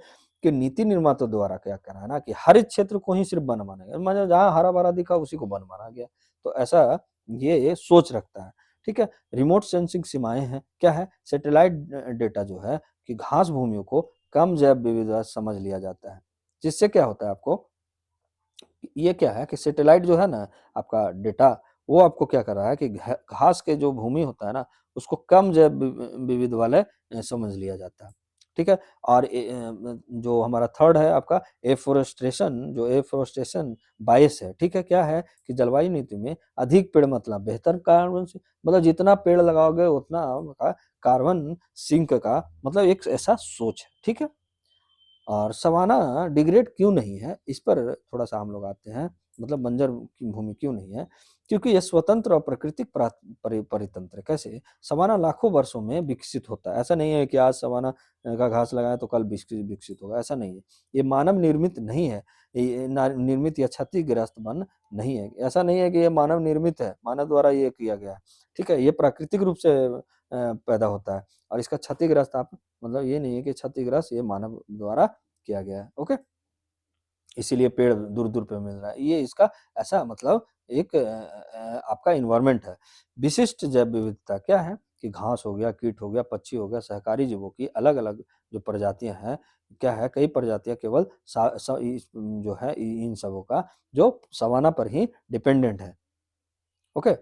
कि नीति निर्माता द्वारा क्या करा है ना कि हरित क्षेत्र को ही सिर्फ वन माना गया, मतलब जहाँ हरा भरा दिखा उसी को वन माना गया, तो ऐसा ये सोच रखता है। ठीक है, रिमोट सेंसिंग सीमाएं हैं, क्या है, सैटेलाइट डेटा जो है कि घास भूमियों को कम जैव विविधता समझ लिया जाता है, जिससे क्या होता है आपको, ये क्या है कि सैटेलाइट जो है ना आपका डेटा, वो आपको क्या कर रहा है कि घास के जो भूमि होता है ना उसको कम जैव विविध वाले समझ लिया जाता है। ठीक है, और जो हमारा थर्ड है आपका एफोरेस्टेशन, जो एफोरेस्टेशन बायस है। ठीक है, क्या है कि जलवायु नीति में अधिक पेड़ मतलब बेहतर कार्बन से, मतलब जितना पेड़ लगाओगे उतना आपका कार्बन सिंक का मतलब एक ऐसा सोच है। ठीक है, और सवाना डिग्रेड क्यों नहीं है, इस पर थोड़ा-सा हम लोग आते हैं, मतलब बंजर की भूमि क्यों नहीं है? क्योंकि ये स्वतंत्र और प्राकृतिक परितंत्र है। कैसे? सवाना लाखों वर्षों में विकसित होता है। ऐसा नहीं है कि आज सवाना का घास लगाएँ तो कल विकसित होगा, ऐसा नहीं है। ये मानव निर्मित नहीं है। ये ना निर्मित या क्षतिग्रस्त वन नहीं है। ऐसा नहीं है कि ये मानव निर्मित है, मानव द्वारा ये किया गया है। ठीक है? ये प्राकृतिक रूप से पैदा होता है और इसका क्षतिग्रस्त आप मतलब ये नहीं है कि क्षतिग्रस्त ये मानव द्वारा किया गया है। ओके, इसीलिए पेड़ दूर दूर पे मिल रहा है, ये इसका ऐसा मतलब एक आपका इन्वायरमेंट है। विशिष्ट जैव विविधता क्या है कि घास हो गया, कीट हो गया, पक्षी हो गया, सहकारी जीवों की अलग अलग जो प्रजातियां हैं, क्या है, कई प्रजातियां केवल जो है इन सबों का जो सवाना पर ही डिपेंडेंट है। ओके,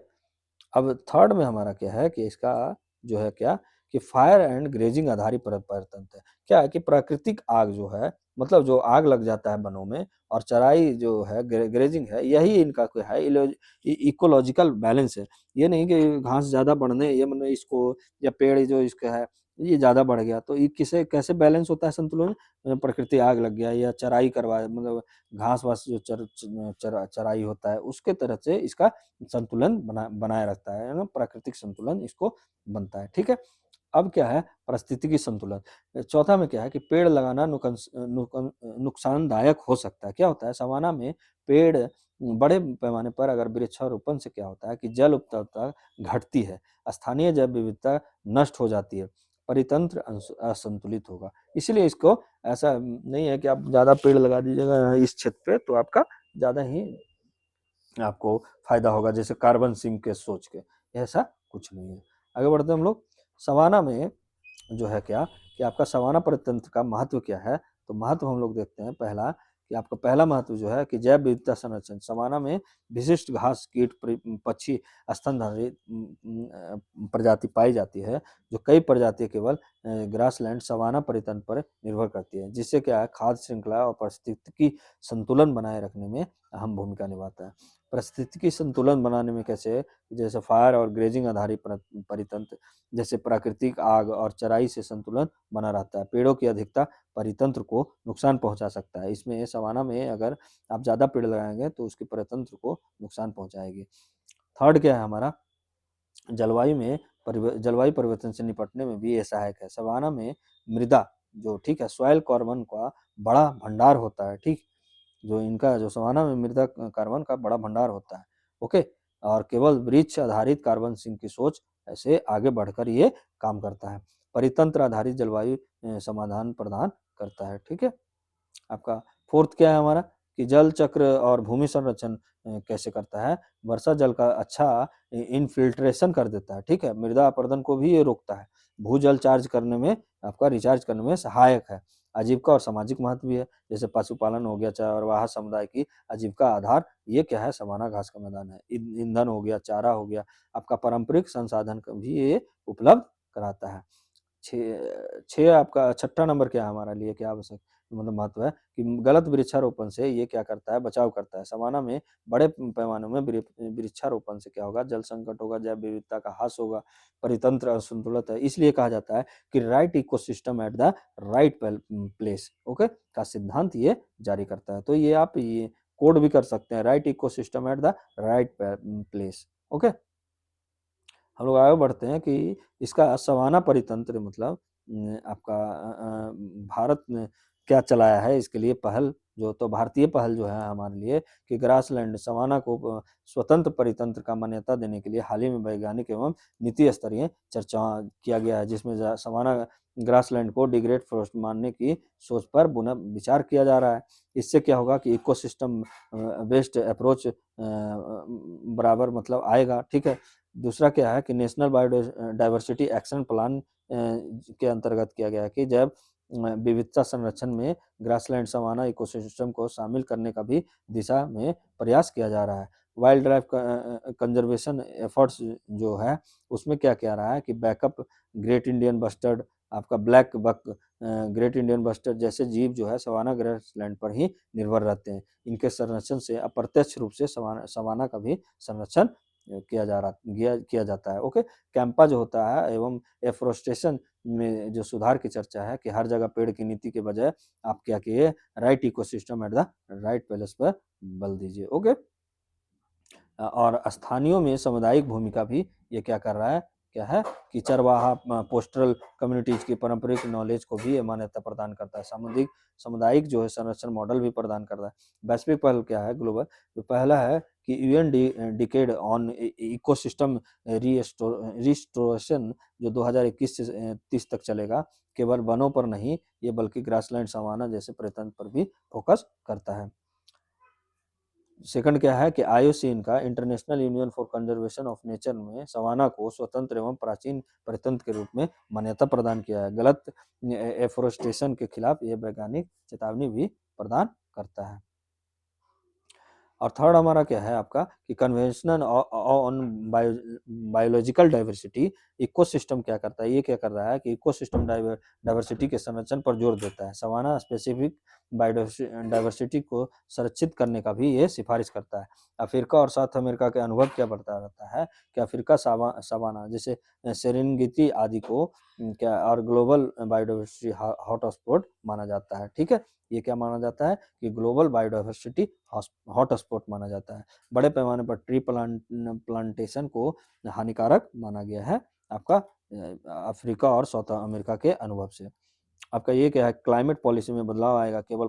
अब थर्ड में हमारा क्या है कि इसका जो है क्या कि फायर एंड ग्रेजिंग आधारित परतंत्र है। क्या है कि प्राकृतिक आग जो है मतलब जो आग लग जाता है वनों में और चराई जो है ग्रेजिंग है, यही इनका क्या है इकोलॉजिकल बैलेंस है। ये नहीं कि घास ज्यादा बढ़ने ये मतलब इसको या पेड़ जो इसका है ये ज्यादा बढ़ गया तो ये किसे कैसे बैलेंस होता है संतुलन, प्रकृति आग लग गया या चराई करवा मतलब घास वास जो चराई होता है उसके तरह से इसका संतुलन बनाए रखता है ना, प्राकृतिक संतुलन इसको बनता है। ठीक है, अब क्या है पारिस्थितिकी संतुलन। चौथा में क्या है कि पेड़ लगाना नुकसानदायक हो सकता है। क्या होता है सवाना में पेड़ बड़े पैमाने पर अगर वृक्षारोपण से क्या होता है कि जल उपलब्धता घटती है, स्थानीय जैव विविधता नष्ट हो जाती है, परितंत्र असंतुलित होगा। इसलिए इसको ऐसा नहीं है कि आप ज्यादा पेड़ लगा दीजिएगा इस क्षेत्र पे तो आपका ज्यादा ही आपको फायदा होगा, जैसे कार्बन सिंक के सोच के, ऐसा कुछ नहीं है। आगे बढ़ते हैं हम लोग। सवाना में जो है क्या कि आपका सवाना परितंत्र का महत्व क्या है, तो महत्व हम लोग देखते हैं। पहला कि आपका पहला महत्व जो है कि जैव विविधता संरक्षण। सवाना में विशिष्ट घास, कीट, पक्षी, स्तनधारी प्रजाति पाई जाती है, जो कई प्रजातियां केवल ग्रासलैंड सवाना परितंत्र पर निर्भर करती है, जिससे क्या है खाद्य श्रृंखला और पारिस्थितिकी संतुलन बनाए रखने में अहम भूमिका निभाता है। पारिस्थितिकी संतुलन बनाने में कैसे, जैसे फायर और ग्रेजिंग आधारित परितंत्र, जैसे प्राकृतिक आग और चराई से संतुलन बना रहता है। पेड़ों की अधिकता परितंत्र को नुकसान पहुंचा सकता है। इसमें सवाना में अगर आप ज्यादा पेड़ लगाएंगे तो उसके परितंत्र को नुकसान पहुंचाएगी। थर्ड क्या है हमारा, जलवायु में जलवायु परिवर्तन से निपटने में भी ये सहायक है। सवाना में मृदा जो ठीक है सॉइल कार्बन का बड़ा भंडार होता है। ठीक, जो इनका जो सवाना में मृदा कार्बन का बड़ा भंडार होता है। ओके, और केवल वृक्ष आधारित कार्बन सिंक की सोच ऐसे आगे बढ़कर ये काम करता है। परितंत्र आधारित जलवायु समाधान प्रदान करता है। ठीक है, आपका फोर्थ क्या है हमारा कि जल चक्र और भूमि संरक्षण कैसे करता है, वर्षा जल का अच्छा इनफिल्ट्रेशन कर देता है। ठीक है, मृदा अपरदन को भी ये रोकता है, भूजल चार्ज करने में आपका रिचार्ज करने में सहायक है। आजीविका और सामाजिक महत्व भी है, जैसे पशुपालन हो गया, चरवाहा समुदाय की आजीविका आधार ये क्या है सवाना घास का मैदान है। ईंधन हो गया, चारा हो गया, आपका पारंपरिक संसाधन भी ये उपलब्ध कराता है। 6 आपका छठा नंबर क्या है हमारे लिए, क्या आवश्यक मतलब महत्व है कि गलत वृक्षारोपण से ये क्या करता है, बचाव करता है। सवाना में बड़े पैमाने में वृक्षारोपण से क्या होगा, जल संकट होगा, जैव विविधता का ह्रास होगा, परितंत्र असंतुलित है। इसलिए कहा जाता है कि right ecosystem at the right place, okay, का सिद्धांत ये जारी करता है। तो ये आप ये कोड भी कर सकते हैं, right ecosystem at the right place, okay. हम लोग आगे बढ़ते हैं कि इसका सवाना परितंत्र मतलब आपका भारत ने क्या चलाया है इसके लिए पहल, जो तो भारतीय पहल जो है हमारे लिए कि ग्रासलैंड सवाना को स्वतंत्र परितंत्र का मान्यता देने के लिए हाल ही में वैज्ञानिक एवं नीति स्तरीय चर्चा किया गया है, जिसमें सवाना ग्रासलैंड को डिग्रेड फॉरेस्ट मानने की सोच पर पुनः विचार किया जा रहा है। इससे क्या होगा कि इकोसिस्टम बेस्ड अप्रोच बराबर मतलब आएगा, ठीक है। दूसरा क्या है कि नेशनल बायोडाइवर्सिटी एक्शन प्लान के अंतर्गत किया गया है कि जैव विविधता संरक्षण में ग्रासलैंड सवाना इकोसिस्टम को शामिल करने का भी दिशा में प्रयास किया जा रहा है। वाइल्ड लाइफ कंजर्वेशन एफर्ट्स जो है उसमें क्या कह रहा है कि बैकअप ग्रेट इंडियन बस्टर्ड, आपका black buck, great Indian bustard जैसे जीव जो है सवाना ग्रासलैंड पर ही निर्भर रहते हैं। इनके संरक्षण से अप्रत्यक्ष रूप से सवाना का भी संरक्षण किया जाता है, ओके। कैंपा जो होता है एवं एफोरेस्टेशन में जो सुधार की चर्चा है कि हर जगह पेड़ की नीति के बजाय आप क्या किए, right ecosystem at the right place पर बल दीजिए, ओके। और स्थानीयों में सामुदायिक भूमिका भी ये क्या कर रहा है, क्या है कि चरवाहा पोस्टल कम्युनिटीज की पारंपरिक नॉलेज को भी ये मान्यता प्रदान करता है। सामुदायिक जो है संरक्षण मॉडल भी प्रदान करता है। वैश्विक पहल क्या है ग्लोबल, तो पहला है कि UN decade on ecosystem restoration जो 2021 से 30 तक चलेगा, केवल वनों पर नहीं ये बल्कि ग्रासलैंड सवाना जैसे पर्यटन पर भी फोकस करता है। सेकंड क्या है कि आईयूसीएन का international union for conservation of nature में सवाना को स्वतंत्र एवं प्राचीन परितंत्र के रूप में मान्यता प्रदान किया है। गलत एफोरेस्टेशन के खिलाफ यह वैज्ञानिक चेतावनी भी प्रदान करता है। और थर्ड हमारा क्या है आपका कि conventional on biological diversity, ecosystem क्या करता है, ये क्या कर रहा है कि इकोसिस्टम डाइवर्सिटी के संरक्षण पर जोर देता है। सवाना स्पेसिफिक बायोडाइवर्सिटी को संरक्षित करने का भी ये सिफारिश करता है। अफ्रीका और साउथ अमेरिका के अनुभव क्या बढ़ता रहता है कि अफ्रीका सवाना जैसे सेरेंगेटी आदि को क्या और ग्लोबल बायोडाइवर्सिटी हॉटस्पॉट माना जाता है, ठीक है। ये क्या माना जाता है कि ग्लोबल बायोडाइवर्सिटी हॉटस्पॉट माना जाता है। बड़े पैमाने पर ट्री प्लांटेशन को हानिकारक माना गया है आपका अफ्रीका और साउथ अमेरिका के अनुभव से। आपका ये क्या है, क्लाइमेट पॉलिसी में बदलाव आएगा, केवल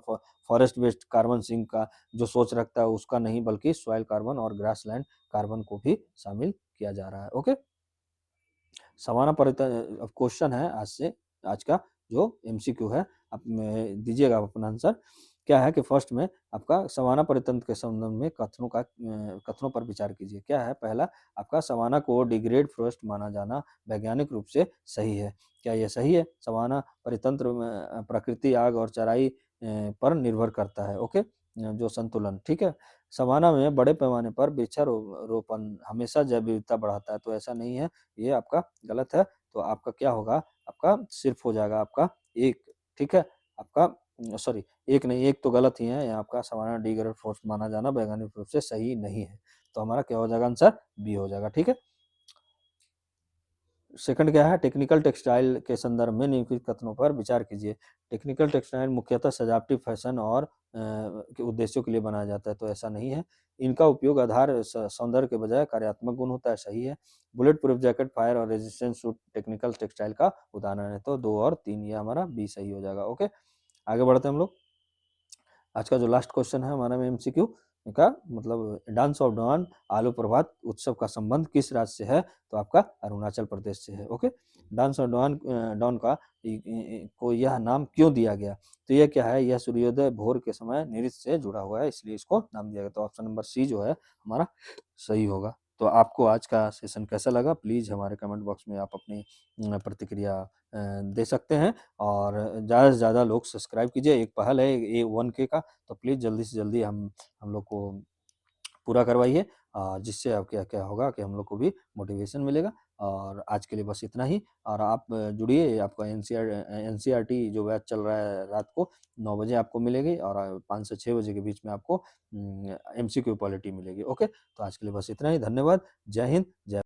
फॉरेस्ट बेस्ड कार्बन सिंक का जो सोच रखता है उसका नहीं, बल्कि सॉइल कार्बन और ग्रासलैंड कार्बन को भी शामिल किया जा रहा है, ओके। सवाना परित क्वेश्चन है आज का जो एमसीक्यू है, आप दीजिएगा अपना आंसर। क्या है कि फर्स्ट में आपका सवाना परितंत्र के संबंध में कथनों पर विचार कीजिए। क्या है, पहला आपका सवाना को डिग्रेड फॉरेस्ट माना जाना वैज्ञानिक रूप से सही है। क्या यह सही है? सवाना परितंत्र में प्रकृति, आग और चराई पर निर्भर करता है, ओके, जो संतुलन, ठीक है। सवाना में बड़े पैमाने पर वृक्षारोपण हमेशा जैव विविधता बढ़ाता है, तो ऐसा नहीं है, ये आपका गलत है। तो आपका क्या होगा, आपका सिर्फ हो जाएगा आपका एक, ठीक है। आपका सॉरी, एक नहीं, एक तो गलत ही है, यहाँ आपका सवाना डिग्रेड फॉरेस्ट माना जाना वैज्ञानिक रूप से सही नहीं है। तो हमारा क्या हो जाएगा, आंसर बी हो जाएगा, ठीक है। सेकंड क्या है, टेक्निकल टेक्सटाइल के संदर्भ में निम्नलिखित कथनों पर विचार कीजिए। टेक्निकल टेक्सटाइल मुख्यतः सजावटी फैशन और के उद्देश्यों के लिए बनाया जाता है, तो ऐसा नहीं है। इनका उपयोग आधार सौंदर्य के बजाय कार्यात्मक गुण होता है, सही है। बुलेट प्रूफ जैकेट, फायर और रेजिस्टेंस सूट टेक्निकल टेक्सटाइल का उदाहरण है, तो 2 और 3 ये हमारा बी सही हो जाएगा, ओके। आगे बढ़ते हैं हम लोग। आज का जो लास्ट क्वेश्चन है हमारा में एमसीक्यू का मतलब डांस ऑफ डॉन आलू प्रभात उत्सव का संबंध किस राज्य से है, तो आपका अरुणाचल प्रदेश से है, ओके। डांस ऑफ डॉन का को यह नाम क्यों दिया गया, तो यह क्या है, यह सूर्योदय भोर के समय नृत्य से जुड़ा हुआ है, इसलिए इसको नाम दिया गया। तो ऑप्शन नंबर सी जो है हमारा सही होगा। तो आपको आज का सेशन कैसा लगा, प्लीज़ हमारे कमेंट बॉक्स में आप अपनी प्रतिक्रिया दे सकते हैं। और ज़्यादा से ज़्यादा लोग सब्सक्राइब कीजिए, एक पहल है ये 1K का, तो प्लीज़ जल्दी से जल्दी हम लोग को पूरा करवाइए, जिससे अब क्या क्या होगा कि हम लोग को भी मोटिवेशन मिलेगा। और आज के लिए बस इतना ही और आप जुड़िए, आपका एनसीईआरटी जो बैच चल रहा है रात को 9 बजे आपको मिलेगी और 5 से 6 बजे के बीच में आपको एमसीक्यू पॉलिटी मिलेगी। ओके, तो आज के लिए बस इतना ही। धन्यवाद। जय हिंद, जय